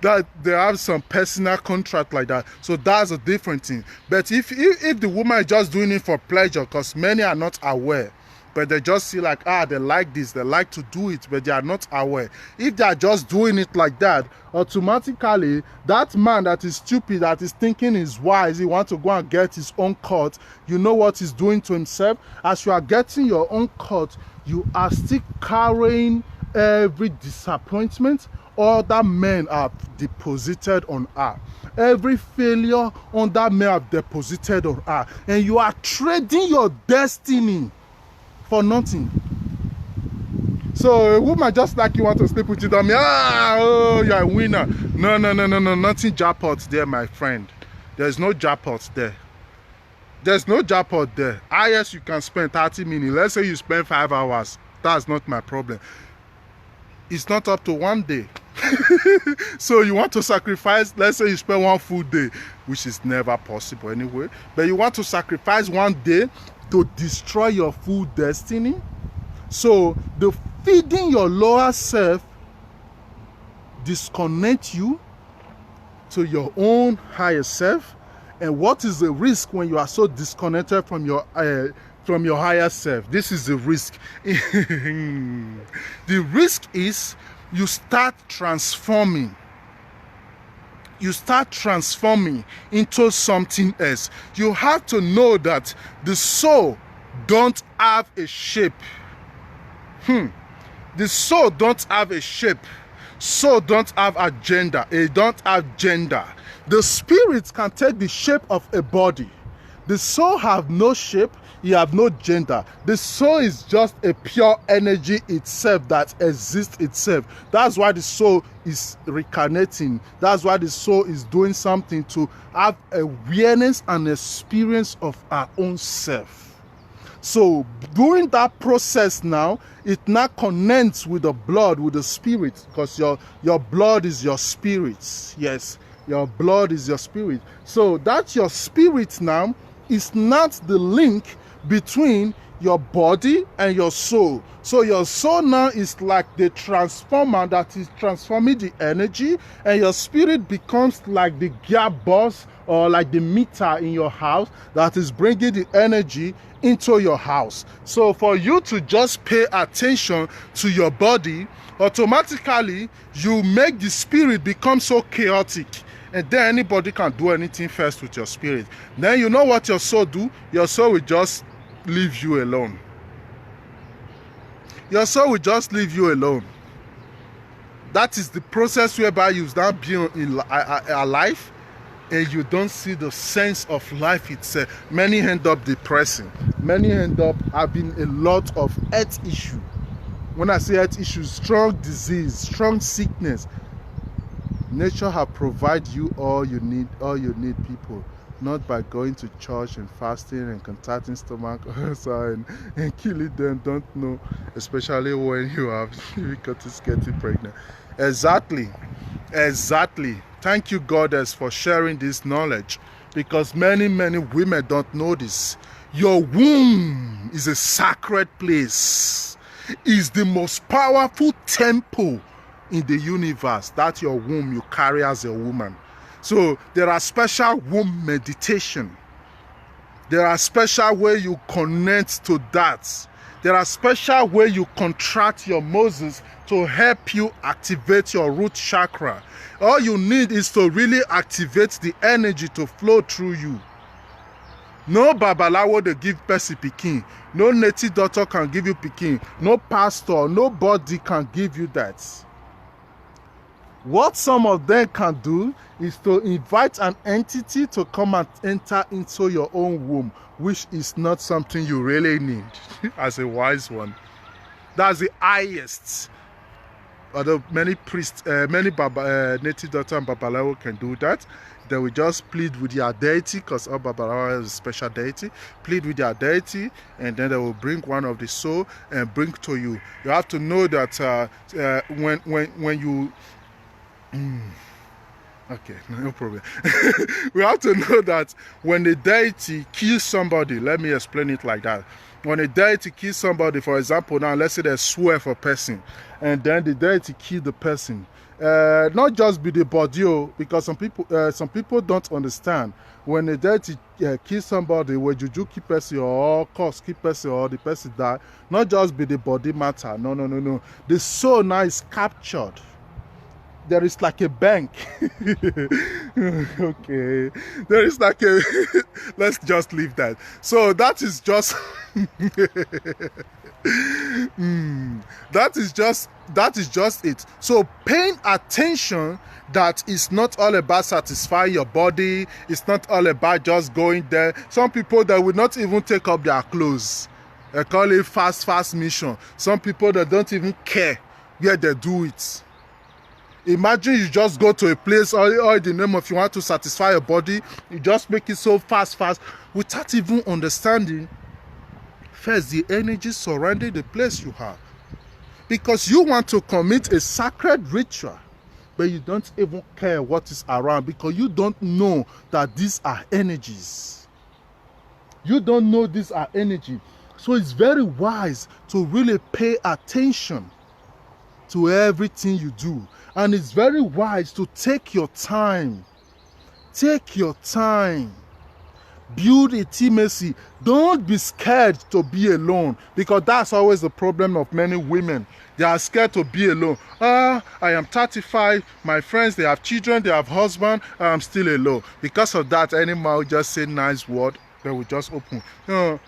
Speaker 1: that they have some personal contract like that. So that's a different thing. But if the woman is just doing it for pleasure, because many are not aware, but they just see like, they like this, they like to do it, but they are not aware. If they are just doing it like that, automatically, that man that is stupid, that is thinking is wise, he wants to go and get his own cut, you know what he's doing to himself? As you are getting your own cut, you are still carrying every disappointment other men have deposited on her. Every failure other men have deposited on her. And you are trading your destiny for nothing. So a woman just like you want to sleep with you, don't mean, oh, you're a winner. No, nothing jackpot there, my friend. There's no jackpot there. There's no jackpot there. Highest you can spend 30 minutes. Let's say you spend 5 hours. That's not my problem. It's not up to 1 day. So you want to sacrifice, let's say you spend 1 full day, which is never possible anyway, but you want to sacrifice 1 day to destroy your full destiny. So the feeding your lower self disconnect you to your own higher self. And what is the risk when you are so disconnected from your higher self? This is the risk. The risk is you start transforming. You start transforming into something else. You have to know that the soul don't have a shape. The soul don't have a shape. Soul don't have agenda. It don't have gender. The spirit can take the shape of a body. The soul have no shape. You have no gender. The soul is just a pure energy itself that exists itself. That's why the soul is reincarnating. That's why the soul is doing something to have awareness and experience of our own self. So during that process now, it now connects with the blood, with the spirit, because your blood is your spirit. Yes, your blood is your spirit. So that's your spirit now is not the link between your body and your soul. So your soul now is like the transformer that is transforming the energy, and your spirit becomes like the gearbox or like the meter in your house that is bringing the energy into your house. So for you to just pay attention to your body, automatically you make the spirit become so chaotic, and then anybody can do anything first with your spirit. Then you know what your soul do? Your soul will just leave you alone. Your soul will just leave you alone. That is the process whereby you start being alive, and you don't see the sense of life itself. Many end up depressing. Many end up having a lot of health issues. When I say health issues, strong disease, strong sickness. Nature have provided you all you need, people. Not by going to church and fasting and contacting stomach ulcer and killing them. Don't know, especially when you have difficulties getting pregnant. Exactly. Thank you, Goddess, for sharing this knowledge, because many women don't know this. Your womb is a sacred place. It's the most powerful temple in the universe. That your womb you carry as a woman. So there are special womb meditation. There are special way you connect to that. There are special way you contract your muscles to help you activate your root chakra. All you need is to really activate the energy to flow through you. No babalawo they give person pikin. No native doctor can give you pikin. No pastor, nobody can give you that. What some of them can do is to invite an entity to come and enter into your own womb, which is not something you really need as a wise one. That's the highest. Although many priests, native doctor and babalawo can do that, they will just plead with their deity, because all babalawo is a special deity. Plead with their deity, and then they will bring one of the soul and bring to you. You have to know that when you okay, no problem. We have to know that when the deity kills somebody, let me explain it like that. When a deity kills somebody, for example, now let's say they swear for a person, and then the deity kill the person. Not just be the body, because some people don't understand. When a deity kills somebody, when juju kill person or curse kill person or the person die, not just be the body matter. No. The soul now is captured. There is like a bank. Okay. There is like a let's just leave that. So that is just that is just it. So paying attention that is not all about satisfying your body. It's not all about just going there. Some people that will not even take up their clothes. They call it fast mission. Some people that don't even care where they do it. Imagine you just go to a place all in the name of you want to satisfy your body. You just make it so fast without even understanding first the energy surrounding the place you have. Because you want to commit a sacred ritual, but you don't even care what is around because you don't know that these are energies. You don't know these are energy. So it's very wise to really pay attention to everything you do. And it's very wise to take your time. Take your time. Build intimacy. Don't be scared to be alone, because that's always the problem of many women. They are scared to be alone. I am 35. My friends, they have children, they have husband. I'm still alone. Because of that, any man will just say nice word. They will just open.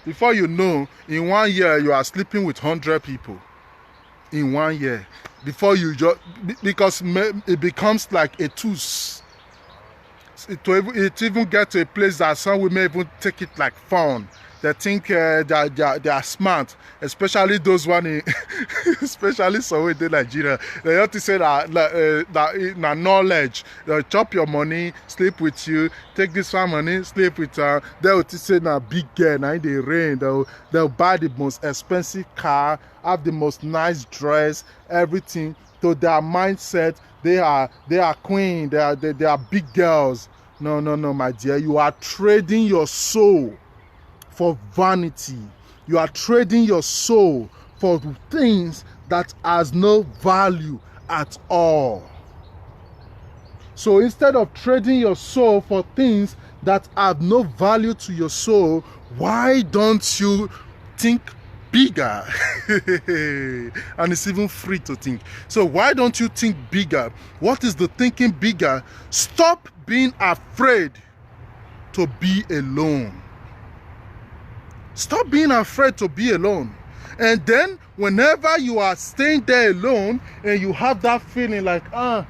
Speaker 1: Before you know, in 1 year, you are sleeping with 100 people. In 1 year. Before you just, because it becomes like a tools. It even get to a place that some women even take it like fun. They think they are smart, especially those one in, especially some in Nigeria. They have to say that knowledge. They'll chop your money, sleep with you, take this one money, sleep with her. They will say na big girl, na in the rain. They'll buy the most expensive car, have the most nice dress, everything. To their mindset, they are queen. They are big girls. No, my dear. You are trading your soul for vanity. You are trading your soul for things that has no value at all. So instead of trading your soul for things that have no value to your soul, why don't you think bigger? And it's even free to think. So why don't you think bigger? What is the thinking bigger? Stop being afraid to be alone. Stop being afraid to be alone. And then whenever you are staying there alone and you have that feeling like, I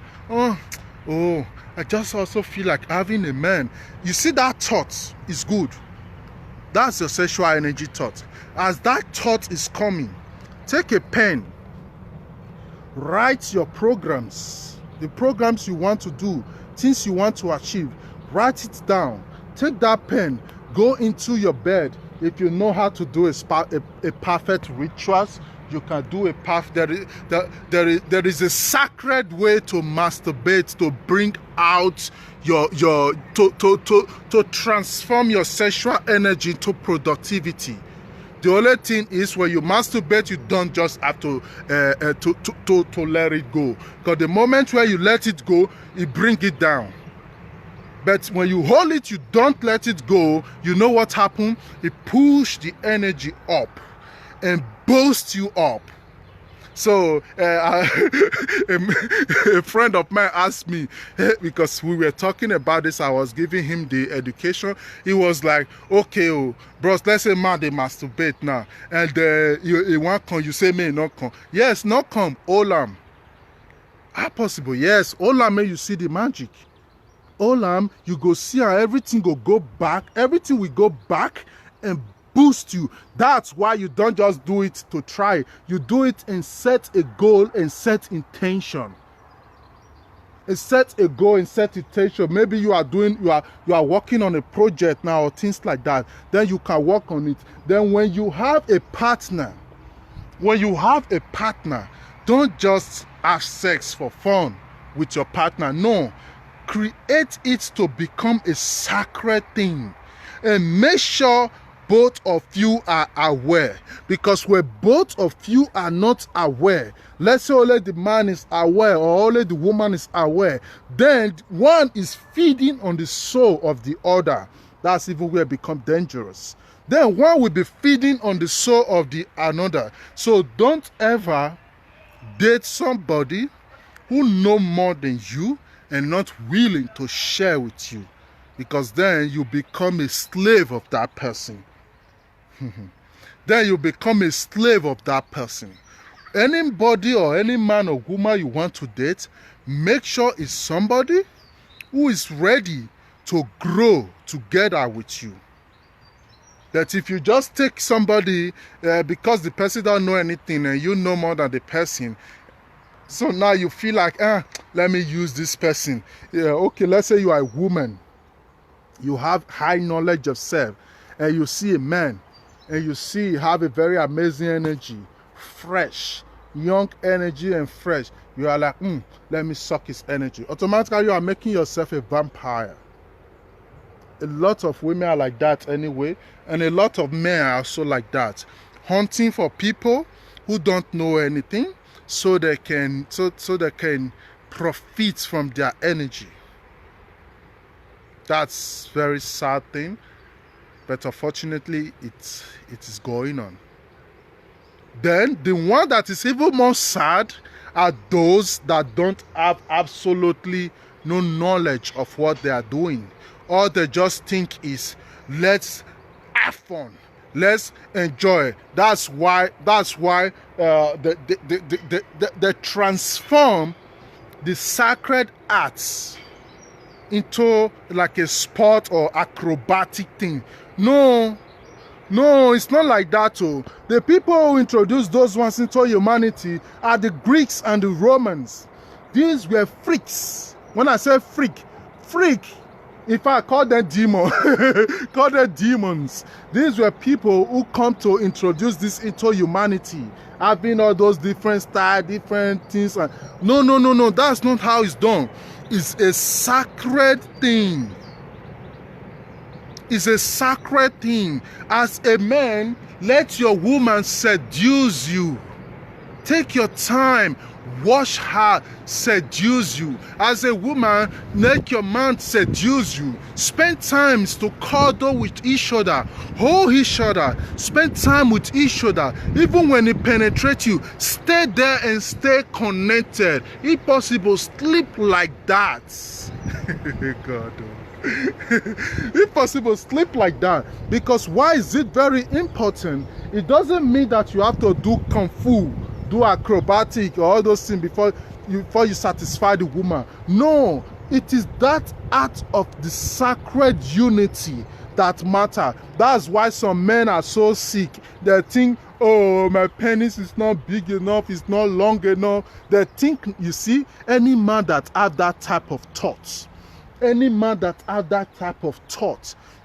Speaker 1: just also feel like having a man. You see, that thought is good. That's your sexual energy thought. As that thought is coming, take a pen, write your programs, the programs you want to do, things you want to achieve, write it down. Take that pen, go into your bed. If you know how to do a perfect rituals, you can do a path. There is a sacred way to masturbate, to bring out to transform your sexual energy to productivity. The only thing is, when you masturbate, you don't just have to let it go. Because the moment where you let it go, it brings it down. But when you hold it, you don't let it go, you know what happened? It pushes the energy up and boosts you up. So a friend of mine asked me, because we were talking about this, I was giving him the education. He was like, okay, bros, let's say man, they masturbate now. And you want come, you say me not come. Yes, not come, Olam. How possible? Yes, Olam, may you see the magic. Olam, you go see how everything go back. Everything will go back and boost you. That's why you don't just do it to try. You do it and set a goal and set intention. And set a goal and set intention. Maybe you are working on a project now or things like that. Then you can work on it. Then when you have a partner, don't just have sex for fun with your partner. No. Create it to become a sacred thing. And make sure both of you are aware. Because when both of you are not aware, let's say only the man is aware or only the woman is aware, then one is feeding on the soul of the other. That's even where it becomes dangerous. Then one will be feeding on the soul of the another. So don't ever date somebody who knows more than you and not willing to share with you, because then you become a slave of that person. Then you become a slave of that person. Anybody or any man or woman you want to date, make sure it's somebody who is ready to grow together with you. That if you just take somebody because the person don't know anything and you know more than the person, so now you feel like, let me use this person. Yeah, okay, let's say you are a woman. You have high knowledge of self, and you see a man, and you see have a very amazing energy, fresh, young energy and fresh. You are like, let me suck his energy. Automatically, you are making yourself a vampire. A lot of women are like that anyway, and a lot of men are also like that, hunting for people who don't know anything, so they can profit from their energy. That's very sad thing, but unfortunately it is going on. Then the one that is even more sad are those that don't have absolutely no knowledge of what they are doing. All they just think is, let's have fun, let's enjoy. That's why they transform the sacred arts into like a sport or acrobatic thing. No, it's not like that. The people who introduced those ones into humanity are the Greeks and the Romans. These were freaks. When I say freak, if I call them demon, call them demons. These were people who come to introduce this into humanity, having all those different styles, different things. No, that's not how it's done. It's a sacred thing. It's a sacred thing. As a man, let your woman seduce you. Take your time. Watch her seduce you. As a woman, let your man seduce you. Spend time to cuddle with each other. Hold each other. Spend time with each other. Even when it penetrates you, stay there and stay connected. If possible, sleep like that. God. If possible, sleep like that. Because why is it very important? It doesn't mean that you have to do kung fu, do acrobatic or all those things before you satisfy the woman. No, it is that art of the sacred unity that matter. That's why some men are so sick. They think, oh, my penis is not big enough, it's not long enough. They think, you see, any man that have that type of thoughts,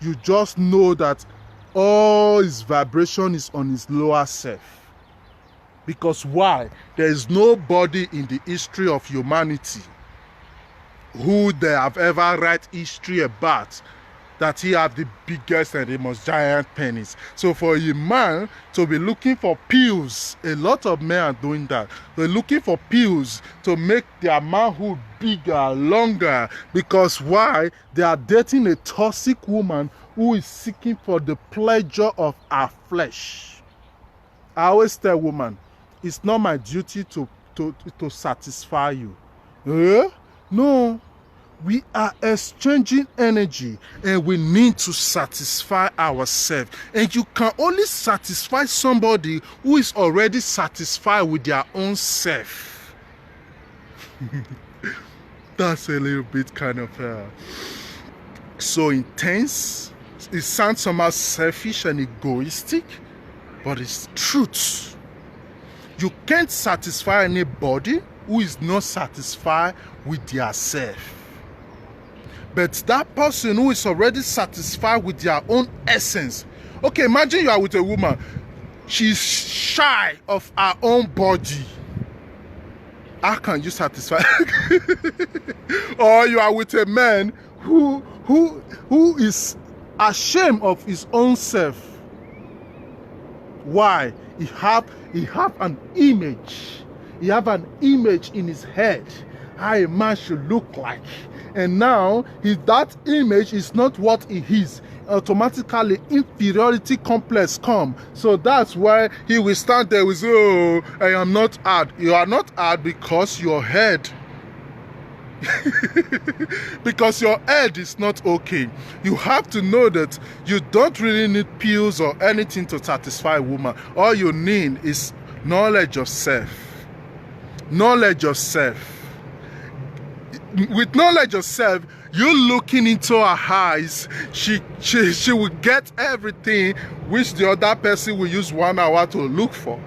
Speaker 1: you just know that all his vibration is on his lower self. Because why? There is nobody in the history of humanity who they have ever write history about that he have the biggest and the most giant penis. So for a man to be looking for pills, a lot of men are doing that. They're looking for pills to make their manhood bigger, longer. Because why? They are dating a toxic woman who is seeking for the pleasure of her flesh. I always tell women, it's not my duty to satisfy you. No. We are exchanging energy and we need to satisfy ourselves. And you can only satisfy somebody who is already satisfied with their own self. That's a little bit kind of so intense. It sounds somehow selfish and egoistic, but it's truth. You can't satisfy anybody who is not satisfied with their self. But that person who is already satisfied with their own essence. Okay, imagine you are with a woman. She's shy of her own body. How can you satisfy? Or you are with a man who is ashamed of his own self. Why? He have an image. He have an image in his head how a man should look like. And now, if that image is not what he is, automatically inferiority complex come. So that's why he will stand there with, oh, I am not hard. You are not hard because your head, because your head is not okay. You have to know that you don't really need pills or anything to satisfy a woman. All you need is knowledge of self. Knowledge of self. with knowledge of self, you looking into her eyes, she will get everything which the other person will use 1 hour to look for.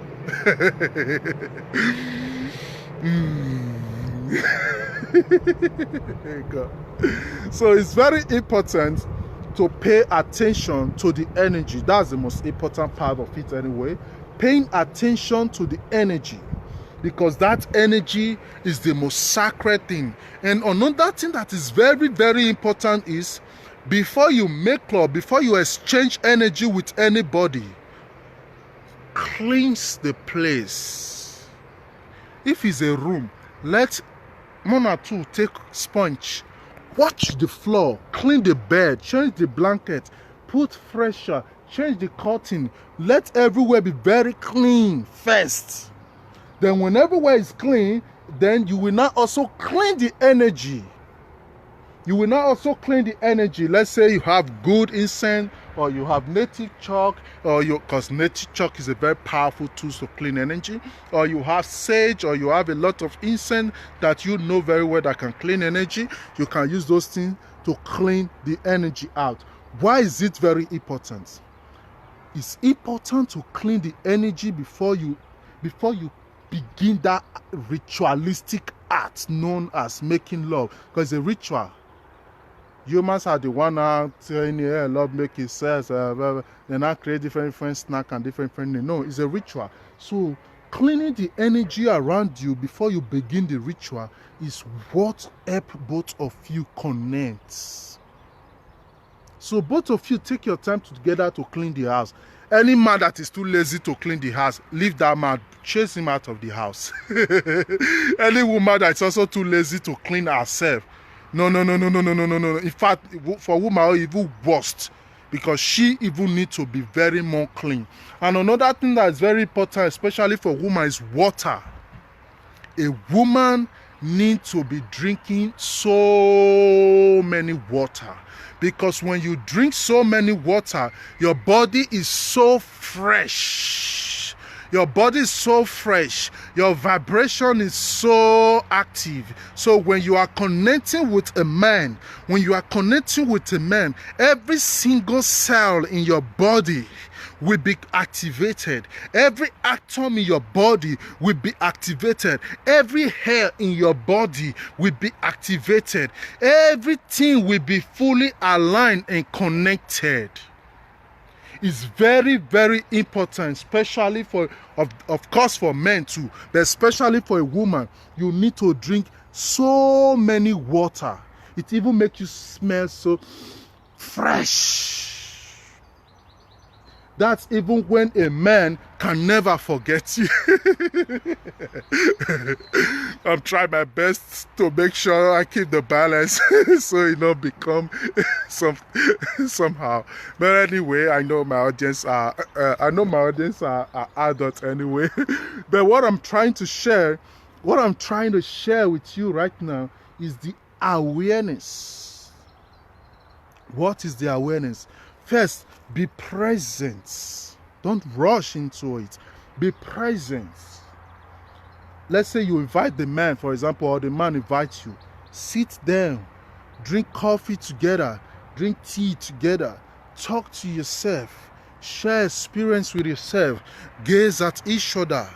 Speaker 1: God. So it's very important to pay attention to the energy. That's the most important part of it anyway. Paying attention to the energy, because that energy is the most sacred thing. And another thing that is very, very important is, before you make love, before you exchange energy with anybody, cleanse the place. If it's a room, let 1 or 2 take sponge, watch the floor, clean the bed, change the blanket, put fresher, change the curtain. Let everywhere be very clean first. Then when everywhere is clean, then you will now also clean the energy. You will now also clean the energy. Let's say you have good incense, or you have native chalk, or because native chalk is a very powerful tool to clean energy, or you have sage, or you have a lot of incense that you know very well that can clean energy. You can use those things to clean the energy out. Why is it very important? It's important to clean the energy before you begin that ritualistic act known as making love, because a ritual. Humans are the one out saying, yeah, love making sex, they now create different snacks and different. No, it's a ritual. So cleaning the energy around you before you begin the ritual is what help both of you connect. So both of you take your time together to clean the house. Any man that is too lazy to clean the house, leave that man, chase him out of the house. Any woman that is also too lazy to clean herself, no. In fact, for woman, even worst, because she even needs to be very more clean. And another thing that is very important, especially for women, is water. A woman needs to be drinking so many water, because when you drink so many water, your body is so fresh. Your body is so fresh. Your vibration is so active. So when you are connecting with a man, every single cell in your body will be activated. Every atom in your body will be activated. Every hair in your body will be activated. Everything will be fully aligned and connected. It's very, very important, especially for, of course, for men too, but especially for a woman. You need to drink so many water. It even makes you smell so fresh. That's even when a man can never forget you. I'm trying my best to make sure I keep the balance so it not become somehow. But anyway, I know my audience are adults anyway. But what I'm trying to share with you right now is the awareness. What is the awareness? First, be present. Don't rush into it. Be present. Let's say you invite the man, for example, or the man invites you. Sit down. Drink coffee together. Drink tea together. Talk to yourself. Share experience with yourself. Gaze at each other.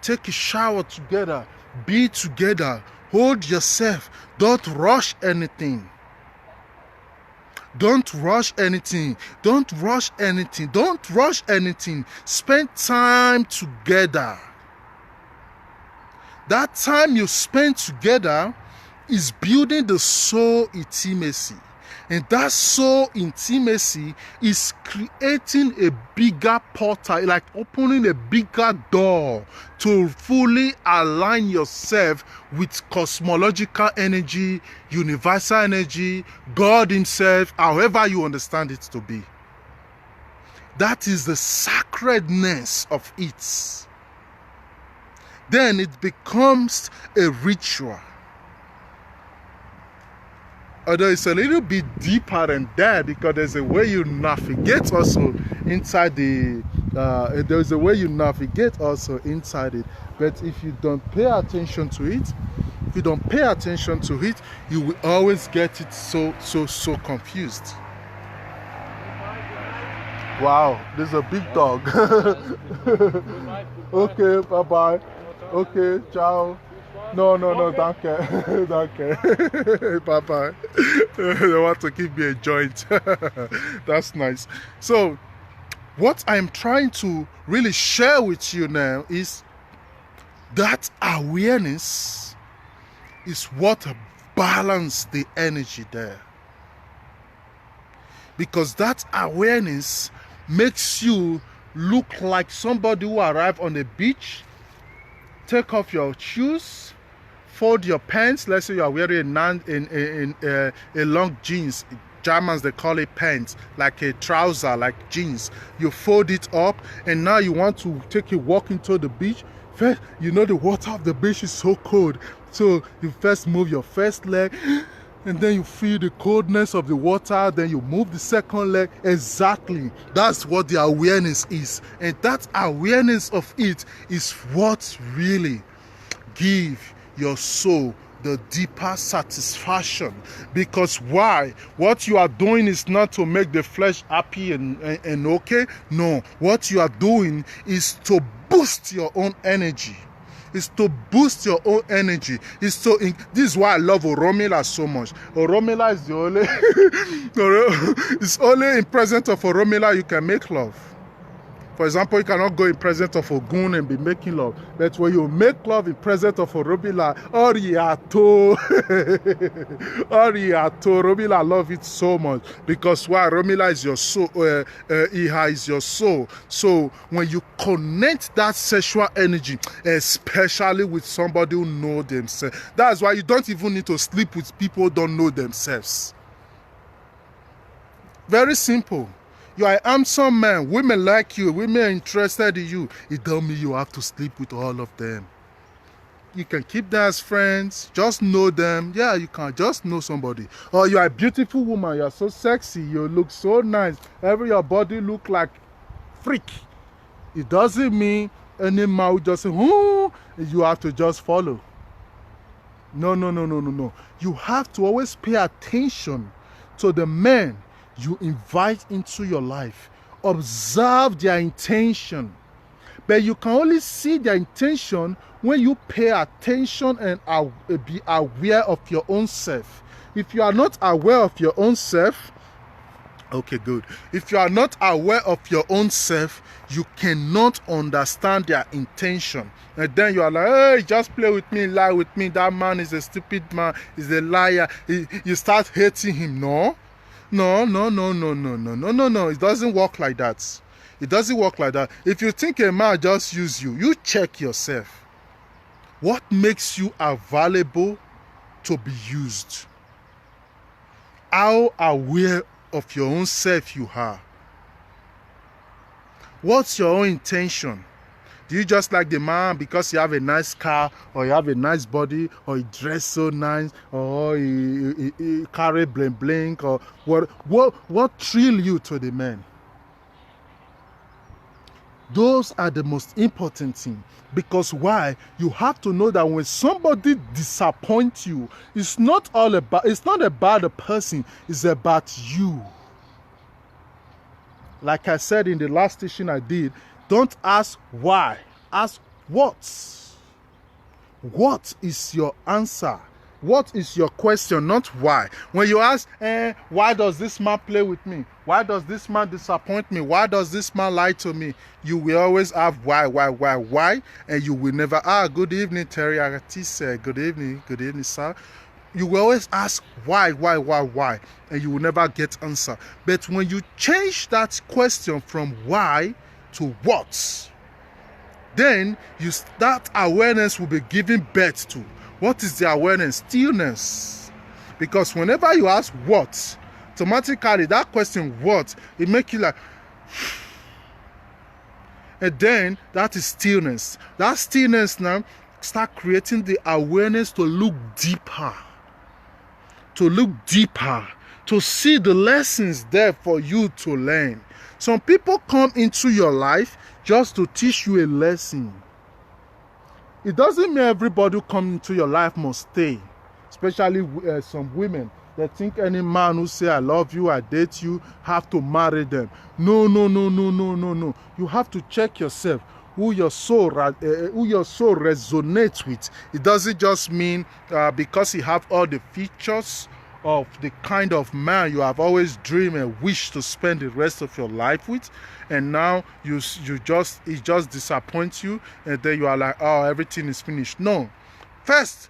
Speaker 1: Take a shower together. Be together. Hold yourself. Don't rush anything. Don't rush anything. Don't rush anything. Don't rush anything. Spend time together. That time you spend together is building the soul intimacy. And that soul intimacy is creating a bigger portal, like opening a bigger door to fully align yourself with cosmological energy, universal energy, God Himself, however you understand it to be. That is the sacredness of it. Then it becomes a ritual. Although it's a little bit deeper than that, because there's a way you navigate also inside the there's a way you navigate also inside it. But if you don't pay attention to it, you don't pay attention to it, you will always get it so confused. Wow, there's a big dog. Okay, bye-bye. Okay, ciao. No, danke. Danke. Bye-bye. They want to give me a joint. That's nice. So, what I'm trying to really share with you now is that awareness is what balances the energy there. Because that awareness makes you look like somebody who arrived on the beach, take off your shoes, fold your pants. Let's say you are wearing a long jeans. Germans, they call it pants, like a trouser, like jeans. You fold it up, and now you want to take a walk into the beach. First, you know the water of the beach is so cold. So you first move your first leg, and then you feel the coldness of the water, then you move the second leg. Exactly. That's what the awareness is. And that awareness of it is what really gives your soul the deeper satisfaction. Because why? What you are doing is not to make the flesh happy and okay. No, what you are doing is to boost your own energy. Is to boost your own energy. This is why I love Oromila so much. Oromila is the only it's only in presence of Oromila you can make love. For example, you cannot go in presence of Ogun and be making love. But when you make love in presence of Oromila, Oriato, Oromila love it so much. Because why? Oromila is your soul, Iha is your soul. So when you connect that sexual energy, especially with somebody who knows themselves, that's why you don't even need to sleep with people who don't know themselves. Very simple. You are a handsome man. Women like you. Women are interested in you. It don't mean you have to sleep with all of them. You can keep them as friends. Just know them. Yeah, you can just know somebody. Or you are a beautiful woman. You are so sexy. You look so nice. Your body look like freak. It doesn't mean any man will just say, oh, you have to just follow. No. You have to always pay attention to the men you invite into your life. Observe their intention. But you can only see their intention when you pay attention and be aware of your own self. If you are not aware of your own self, okay, good. If you are not aware of your own self, you cannot understand their intention. And then you are like, hey, just play with me, lie with me. That man is a stupid man, he's a liar. You start hating him. No. It doesn't work like that. It doesn't work like that. If you think a man just use you, you check yourself. What makes you available to be used? How aware of your own self you are? What's your own intention? Do you just like the man because you have a nice car, or you have a nice body, or you dress so nice, or you carry bling bling, or what thrill you to the man? Those are the most important thing. Because why? You have to know that when somebody disappoints you, it's not about the person, it's about you. Like I said in the last teaching I did, don't ask why, ask what. What is your answer? What is your question, not why? When you ask, why does this man play with me? Why does this man disappoint me? Why does this man lie to me? You will always have why, and you will never, good evening, Terry Agatise, good evening, sir. You will always ask why, and you will never get answer. But when you change that question from why to what, then that awareness will be given birth to. What is the awareness? Stillness. Because whenever you ask what, automatically that question what, it makes you like, and then that is stillness. That stillness now start creating the awareness to look deeper. To see the lessons there for you to learn. Some people come into your life just to teach you a lesson. It doesn't mean everybody who comes into your life must stay, especially some women. They think any man who say I love you, I date you, have to marry them. No, no, no, no, no, no, no. You have to check yourself who your soul resonates with. It doesn't just mean because you have all the features of the kind of man you have always dreamed and wished to spend the rest of your life with, and now it just disappoints you, and then you are like, oh, everything is finished. No. First,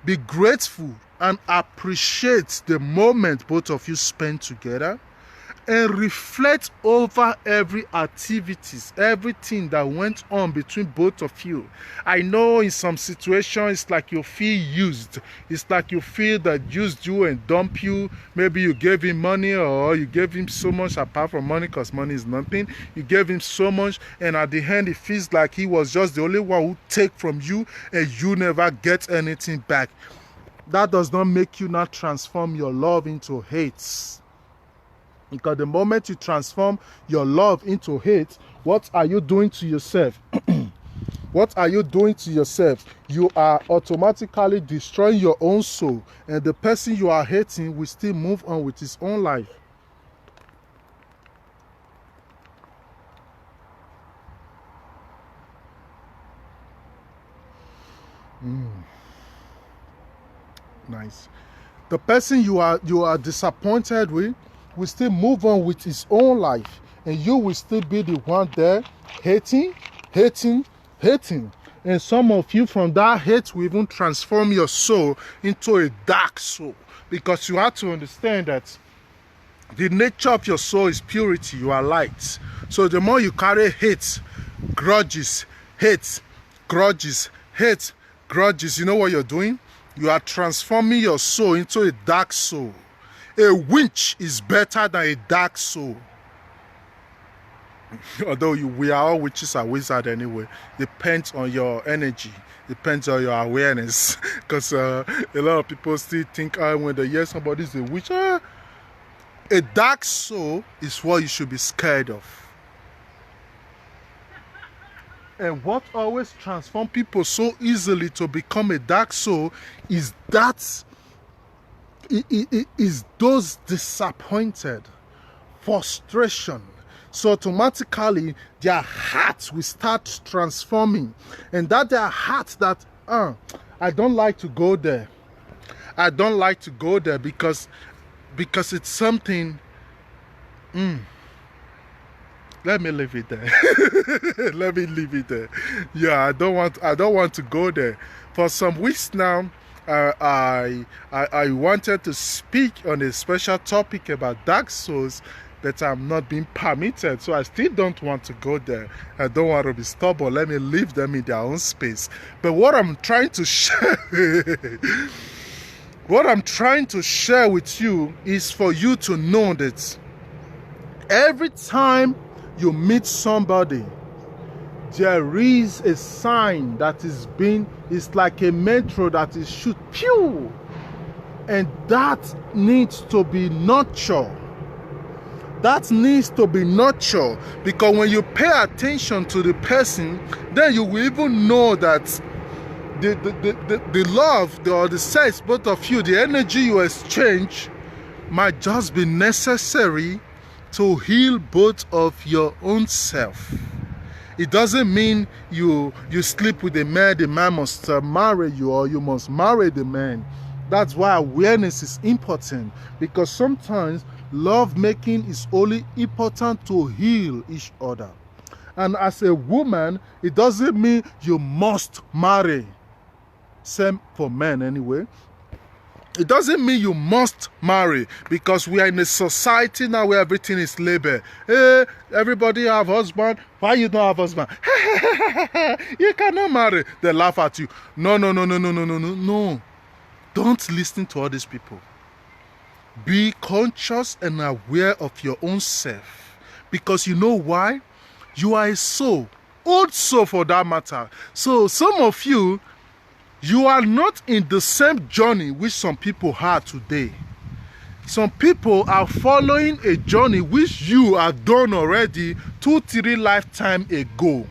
Speaker 1: be grateful and appreciate the moment both of you spend together, and reflect over every activities, everything that went on between both of you. I know in some situations it's like you feel used. It's like you feel that used you and dump you. Maybe you gave him money, or you gave him so much apart from money, because money is nothing. You gave him so much, and at the end it feels like he was just the only one who take from you, and you never get anything back. That does not make you not transform your love into hate. Because the moment you transform your love into hate, what are you doing to yourself? What are you doing to yourself? You are automatically destroying your own soul, and the person you are hating will still move on with his own life. Nice. The person you are disappointed with will still move on with his own life, and you will still be the one there hating. And some of you, from that hate, will even transform your soul into a dark soul, because you have to understand that the nature of your soul is purity. You are light. So the more you carry hate, grudges, you know what you're doing? You are transforming your soul into a dark soul. A witch is better than a dark soul. Although we are all witches and wizards anyway. Depends on your energy. Depends on your awareness. Because a lot of people still think when they hear somebody's a witch, a dark soul is what you should be scared of. And what always transforms people so easily to become a dark soul is that is those disappointed, frustration. So automatically their hearts will start transforming, and that their hearts that I don't like to go there. I don't like to go there because it's something. Let me leave it there. Let me leave it there. Yeah, I don't want to go there. For some weeks now, I wanted to speak on a special topic about dark souls, but I'm not being permitted. So I still don't want to go there. I don't want to be stubborn. Let me leave them in their own space. But what I'm trying to share, with you is for you to know that every time you meet somebody, there is a sign that it's like a metro that is shoot, pew, and that needs to be nurtured. That needs to be nurtured, because when you pay attention to the person, then you will even know that the love or the sex, both of you, the energy you exchange might just be necessary to heal both of your own self. It doesn't mean you sleep with a man, the man must marry you, or you must marry the man. That's why awareness is important, because sometimes love making is only important to heal each other. And as a woman, it doesn't mean you must marry. Same for men anyway. It doesn't mean you must marry, because we are in a society now where everything is labeled. Hey, everybody have husband. Why you don't have husband? You cannot marry. They laugh at you. No. Don't listen to all these people. Be conscious and aware of your own self, because you know why? You are a soul, old soul for that matter. So some of you are not in the same journey which some people are today. Some people are following a journey which you have done already 2-3 lifetimes ago.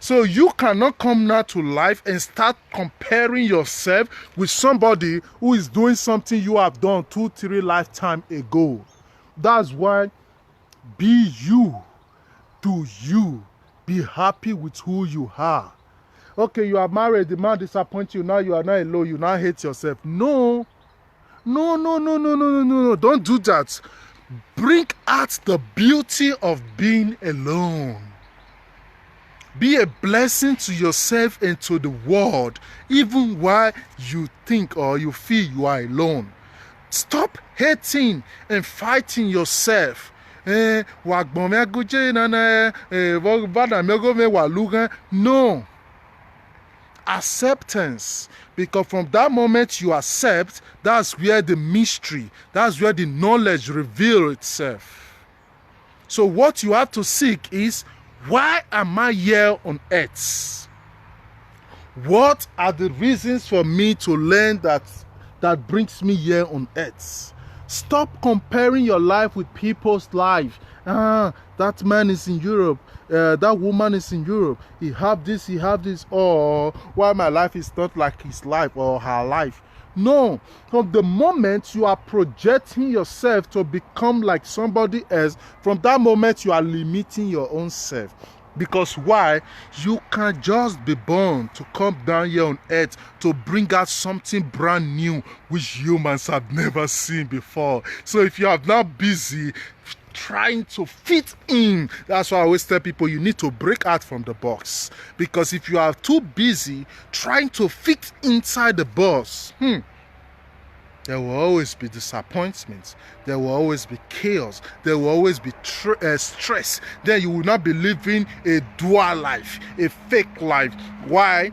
Speaker 1: So you cannot come now to life and start comparing yourself with somebody who is doing something you have done 2-3 lifetime ago. That's why be you. Do you. Be happy with who you are. Okay, you are married, the man disappoints you, now you are not alone, you now hate yourself. No. No. Don't do that. Bring out the beauty of being alone. Be a blessing to yourself and to the world, even while you think or you feel you are alone. Stop hating and fighting yourself. No. Acceptance, because from that moment you accept, that's where the mystery, that's where the knowledge reveals itself. So what you have to seek is, why am I here on earth? What are the reasons for me to learn that brings me here on earth? Stop comparing your life with people's life. That man is in Europe, that woman is in Europe, he have this, or why my life is not like his life or her life. No, from the moment you are projecting yourself to become like somebody else, from that moment you are limiting your own self. Because why? You can just be born to come down here on earth to bring out something brand new which humans have never seen before. So if you are now busy trying to fit in, that's why I always tell people you need to break out from the box. Because if you are too busy trying to fit inside the box, there will always be disappointments. There will always be chaos. There will always be stress. Then you will not be living a dual life, a fake life. Why?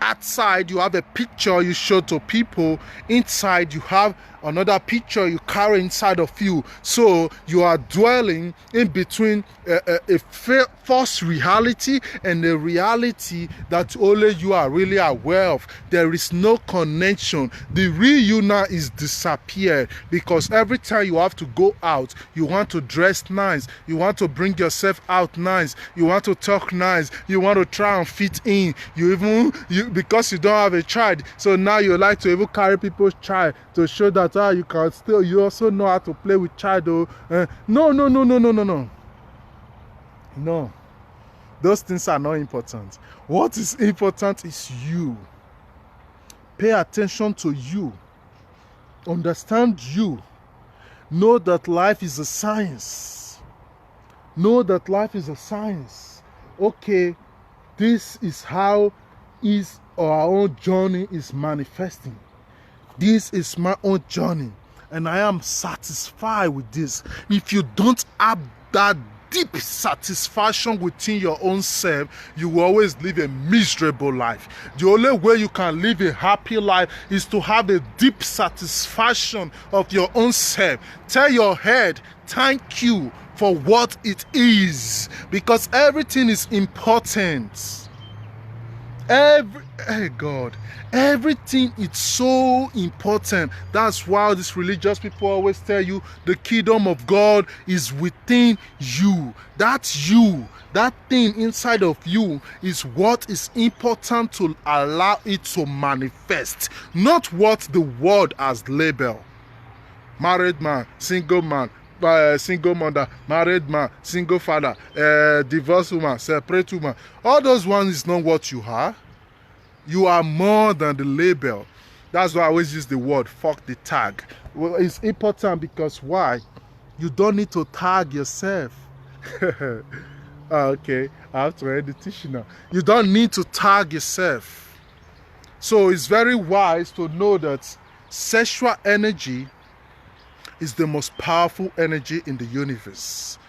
Speaker 1: Outside you have a picture you show to people. Inside you have another picture you carry inside of you. So you are dwelling in between a false reality and a reality that only you are really aware of. There is no connection. The real you now is disappeared, because every time you have to go out, you want to dress nice, you want to bring yourself out nice, you want to talk nice, you want to try and fit in. Because you don't have a child, so now you like to even carry people's child to show that you can still, you also know how to play with child. No. Those things are not important. What is important is you. Pay attention to you. Understand you. Know that life is a science. Know that life is a science. Okay, this is how our own journey is manifesting. This is my own journey, and I am satisfied with this. If you don't have that deep satisfaction within your own self, you will always live a miserable life. The only way you can live a happy life is to have a deep satisfaction of your own self. Tell your head, thank you for what it is, because everything is important. Everything is so important. That's why these religious people always tell you the kingdom of God is within you. That's you. That thing inside of you is what is important to allow it to manifest, not what the world has labeled. Married man, single man, single mother, married man, single father, divorced woman, separate woman. All those ones is not what you are. You are more than the label. That's why I always use the word fuck the tag. Well, it's important because why? You don't need to tag yourself. Okay, I have to end the tissue now. You don't need to tag yourself. So it's very wise to know that sexual energy is the most powerful energy in the universe,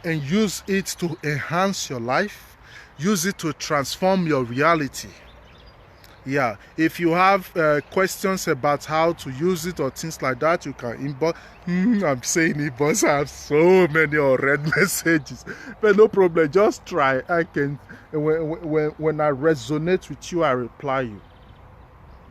Speaker 1: and use it to enhance your life, use it to transform your reality. Yeah, if you have questions about how to use it or things like that, you can inbox. I'm saying inbox, I have so many unread messages, but no problem, just try. I can, when I resonate with you, I reply you.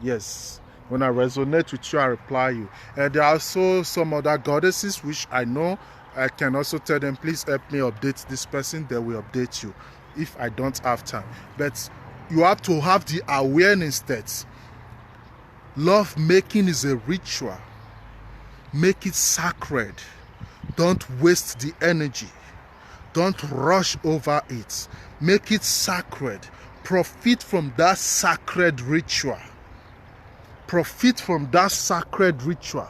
Speaker 1: Yes. When I resonate with you, I reply you. There are also some other goddesses which I know. I can also tell them, please help me update this person. They will update you. if I don't have time. But you have to have the awareness that love making is a ritual. Make it sacred. Don't waste the energy. Don't rush over it. Make it sacred. Profit from that sacred ritual. Profit from that sacred ritual.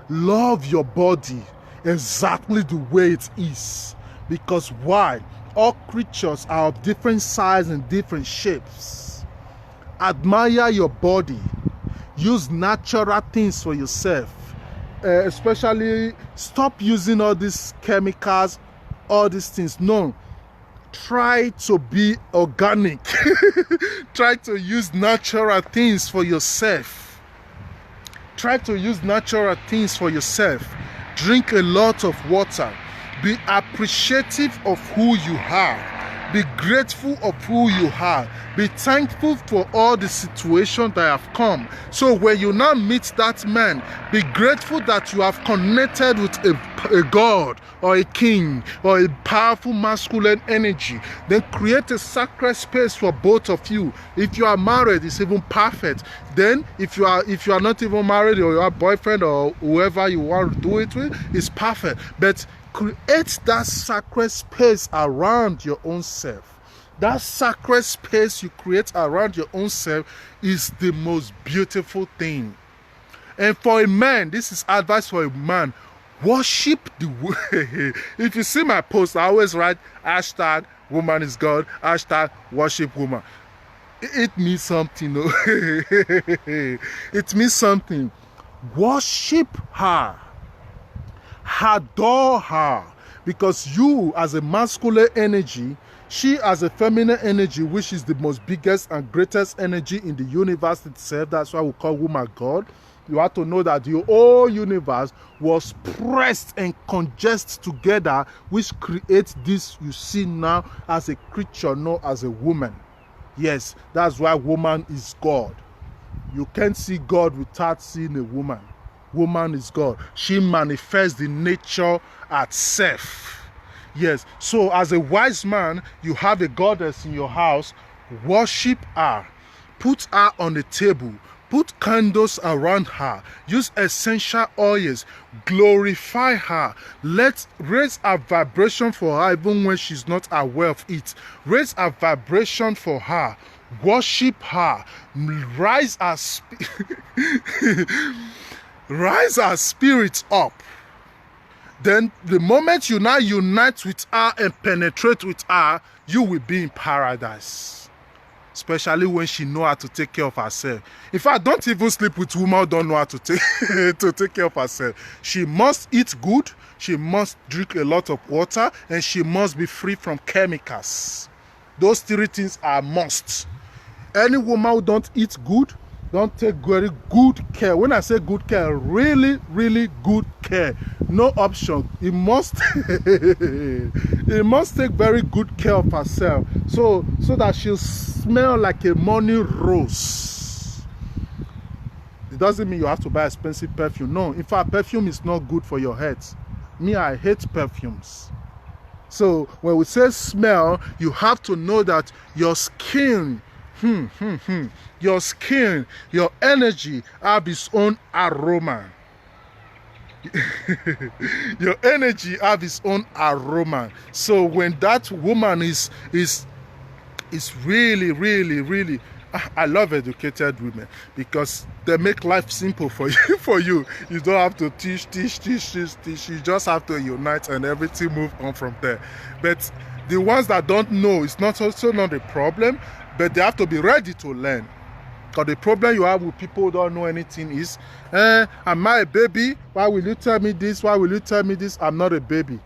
Speaker 1: Love your body exactly the way it is. Because why? All creatures are of different sizes and different shapes. Admire your body. Use natural things for yourself. Especially stop using all these chemicals, all these things. No. Try to be organic. Try to use natural things for yourself. Try to use natural things for yourself. Drink a lot of water. Be appreciative of who you are. Be grateful of who you are. Be thankful for all the situations that have come. So when you now meet that man, be grateful that you have connected with a God or a king or a powerful masculine energy. Then create a sacred space for both of you. If you are married, it's even perfect. Then if you are not even married, or your boyfriend or whoever you want to do it with, it's perfect. But create that sacred space around your own self. That sacred space you create around your own self is the most beautiful thing. And for a man, this is advice for a man, worship the way. If you see my post, I always write hashtag woman is God, hashtag worship woman. It means something. No? It means something. Worship her. Adore her, because you as a masculine energy, she as a feminine energy, which is the most biggest and greatest energy in the universe itself. That's why we call woman God. You have to know that the whole universe was pressed and congested together, which creates this you see now as a creature, not as a woman. Yes, that's why woman is God. You can't see God without seeing a woman. Woman is God. She manifests the nature herself. Yes. So as a wise man, you have a goddess in your house. Worship her. Put her on the table. Put candles around her. Use essential oils. Glorify her. Let's raise her vibration for her even when she's not aware of it. Raise her vibration for her. Worship her. Rise her rise our spirits up. Then the moment you now unite with her and penetrate with her, you will be in paradise. Especially when she knows how to take care of herself. In fact, don't even sleep with women who don't know how to take care of herself. She must eat good, she must drink a lot of water, and she must be free from chemicals. Those three things are must. Any woman who don't eat good, don't take very good care. When I say good care, really, really good care. No option. It must it must take very good care of herself. So that she'll smell like a morning rose. It doesn't mean you have to buy expensive perfume. No, in fact, perfume is not good for your health. Me, I hate perfumes. So when we say smell, you have to know that your skin, your skin, your energy have its own aroma. Your energy have its own aroma. So when that woman is really, really, really, I love educated women because they make life simple for you. You don't have to teach. You just have to unite and everything move on from there. But the ones that don't know, it's not also not a problem, but they have to be ready to learn. Because the problem you have with people who don't know anything is, am I a baby? Why will you tell me this? Why will you tell me this? I'm not a baby.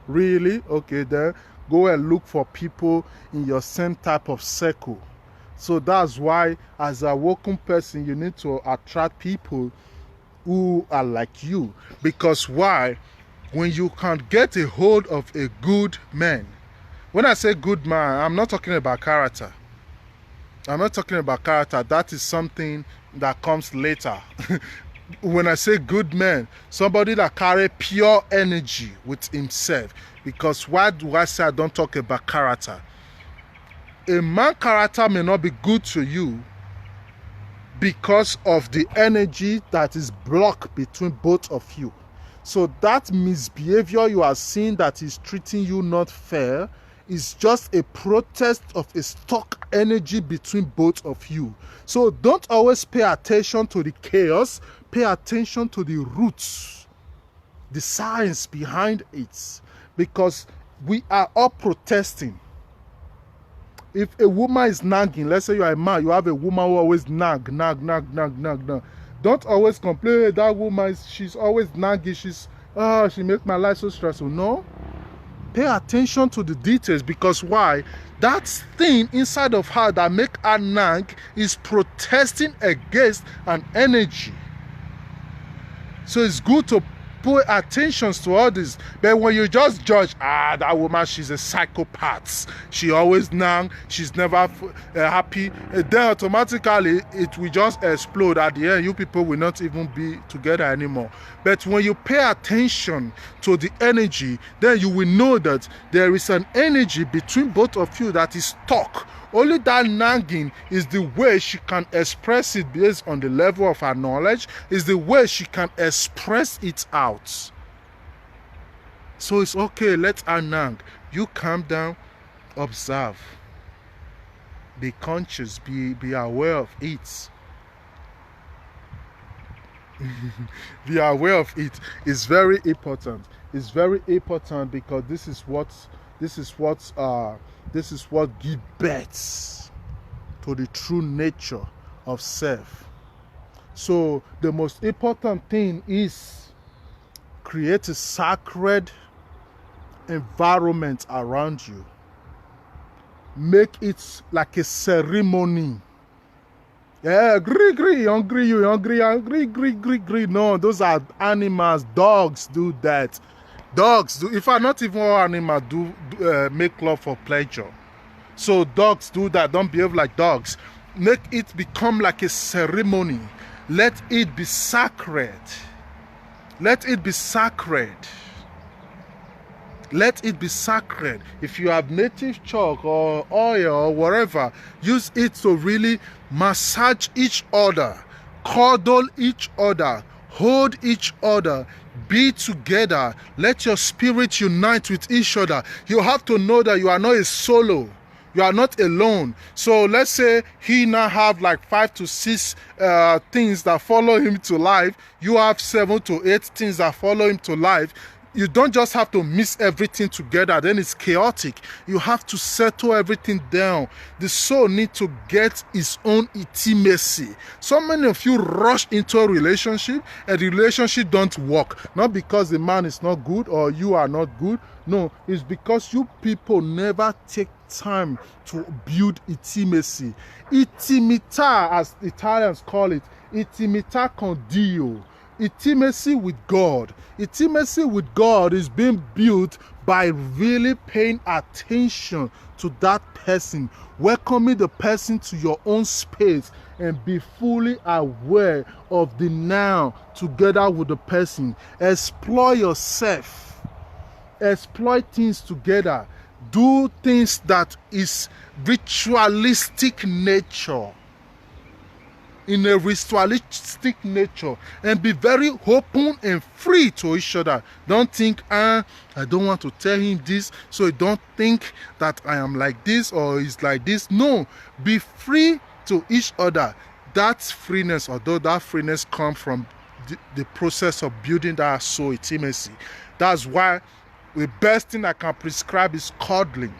Speaker 1: Really? Okay, then go and look for people in your same type of circle. So that's why, as a working person, you need to attract people who are like you. Because why? When you can get a hold of a good man, when I say good man, I'm not talking about character. I'm not talking about character. That is something that comes later. When I say good man, somebody that carry pure energy with himself. Because why do I say I don't talk about character? a man character may not be good to you because of the energy that is blocked between both of you. So that misbehavior you are seeing that is treating you not fair is just a protest of a stuck energy between both of you. So don't always pay attention to the chaos, pay attention to the roots, the science behind it, because we are all protesting. If a woman is nagging, let's say you are a man, you have a woman who always nag. Don't always complain, "Hey, that woman, she's always nagging, she makes my life so stressful." No. Pay attention to the details, because why? That thing inside of her that make her nag is protesting against an energy. So it's good to pay attention to all this. But when you just judge, that woman, she's a psychopath, she always nag, she's never happy, then automatically it will just explode. At the end, you people will not even be together anymore. But when you pay attention to the energy, then you will know that there is an energy between both of you that is stuck. Only that nagging is the way she can express it based on the level of her knowledge, is the way she can express it out. So it's okay, let her nag. You calm down, observe. Be conscious, be aware of it. Be aware of it. It's very important. It's very important because this is what gives birth to the true nature of self. So the most important thing is create a sacred environment around you. Make it like a ceremony. Yeah, gree, hungry, you hungry, gree. No, those are animals. Dogs do that. Dogs do. In fact, not even all animals do make love for pleasure. So dogs do that. Don't behave like dogs. Make it become like a ceremony. Let it be sacred. Let it be sacred. Let it be sacred. If you have native chalk or oil or whatever, use it to really massage each other, cuddle each other, hold each other, be together. Let your spirit unite with each other. You have to know that you are not a solo. You are not alone. So let's say he now have like 5 to 6 things that follow him to life. You have 7 to 8 things that follow him to life. You don't just have to mix everything together, then it's chaotic. You have to settle everything down. The soul needs to get its own intimacy. So many of you rush into a relationship and the relationship don't work. Not because the man is not good or you are not good. No, it's because you people never take time to build intimacy. Intimità, as Italians call it, intimità con Dio. Intimacy with God. Intimacy with God is being built by really paying attention to that person, welcoming the person to your own space, and be fully aware of the now together with the person. Explore yourself. Exploit things together. Do things that is ritualistic nature. In a ritualistic nature, and be very open and free to each other. Don't think, I don't want to tell him this, so he don't think that I am like this or he's like this. No, be free to each other. That freeness, although that freeness comes from the process of building that soul intimacy. That's why the best thing I can prescribe is cuddling.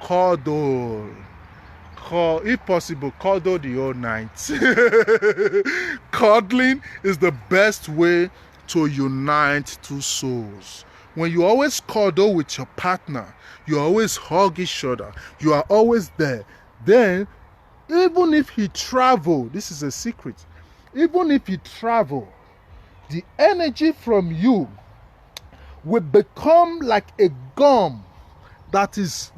Speaker 1: Cuddle. If possible, cuddle the whole night. Cuddling is the best way to unite two souls. When you always cuddle with your partner, you always hug each other, you are always there, then even if he travel, this is a secret, even if he travel, the energy from you will become like a gum that is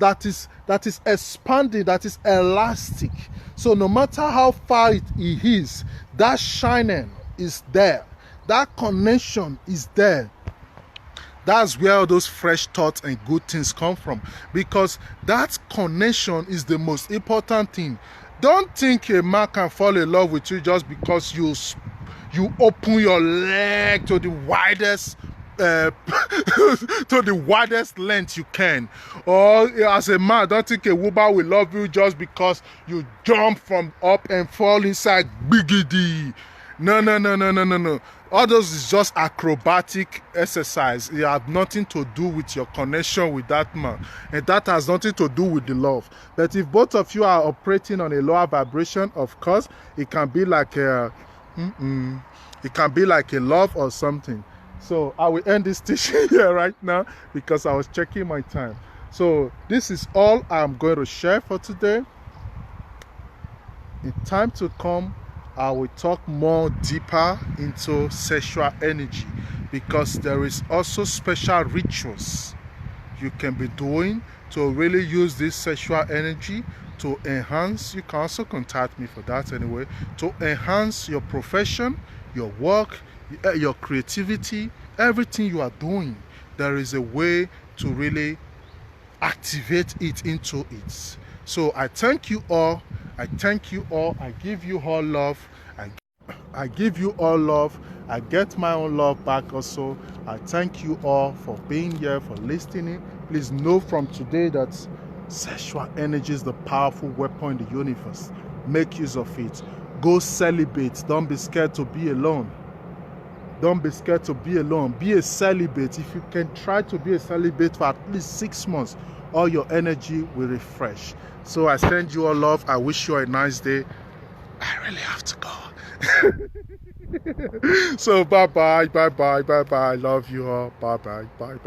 Speaker 1: expanding, that is elastic. So no matter how far it is, that shining is there, that connection is there, That's where all those fresh thoughts and good things come from, because that connection is the most important thing. Don't think a man can fall in love with you just because you open your leg to the widest to the widest length you can. Or as a man, don't think a woman will love you just because you jump from up and fall inside biggity. No. All those is just acrobatic exercise. It has nothing to do with your connection with that man, and that has nothing to do with the love. But if both of you are operating on a lower vibration, of course, it can be like a love or something. So I will end this teaching here right now because I was checking my time. So this is all I'm going to share for today. In time to come, I will talk more deeper into sexual energy, because there is also special rituals you can be doing to really use this sexual energy to enhance. You can also contact me for that anyway, to enhance your profession, your work, your creativity, everything you are doing. There is a way to really activate it into it. So I thank you all. I thank you all. I give you all love. I give you all love. I get my own love back also. I thank you all for being here, for listening. Please know from today that sexual energy is the powerful weapon in the universe. Make use of it. Go celibate. Don't be scared to be alone. Don't be scared to be alone. Be a celibate. If you can try to be a celibate for at least 6 months, all your energy will refresh. So I send you all love. I wish you a nice day. I really have to go. So bye-bye. Love you all. Bye-bye.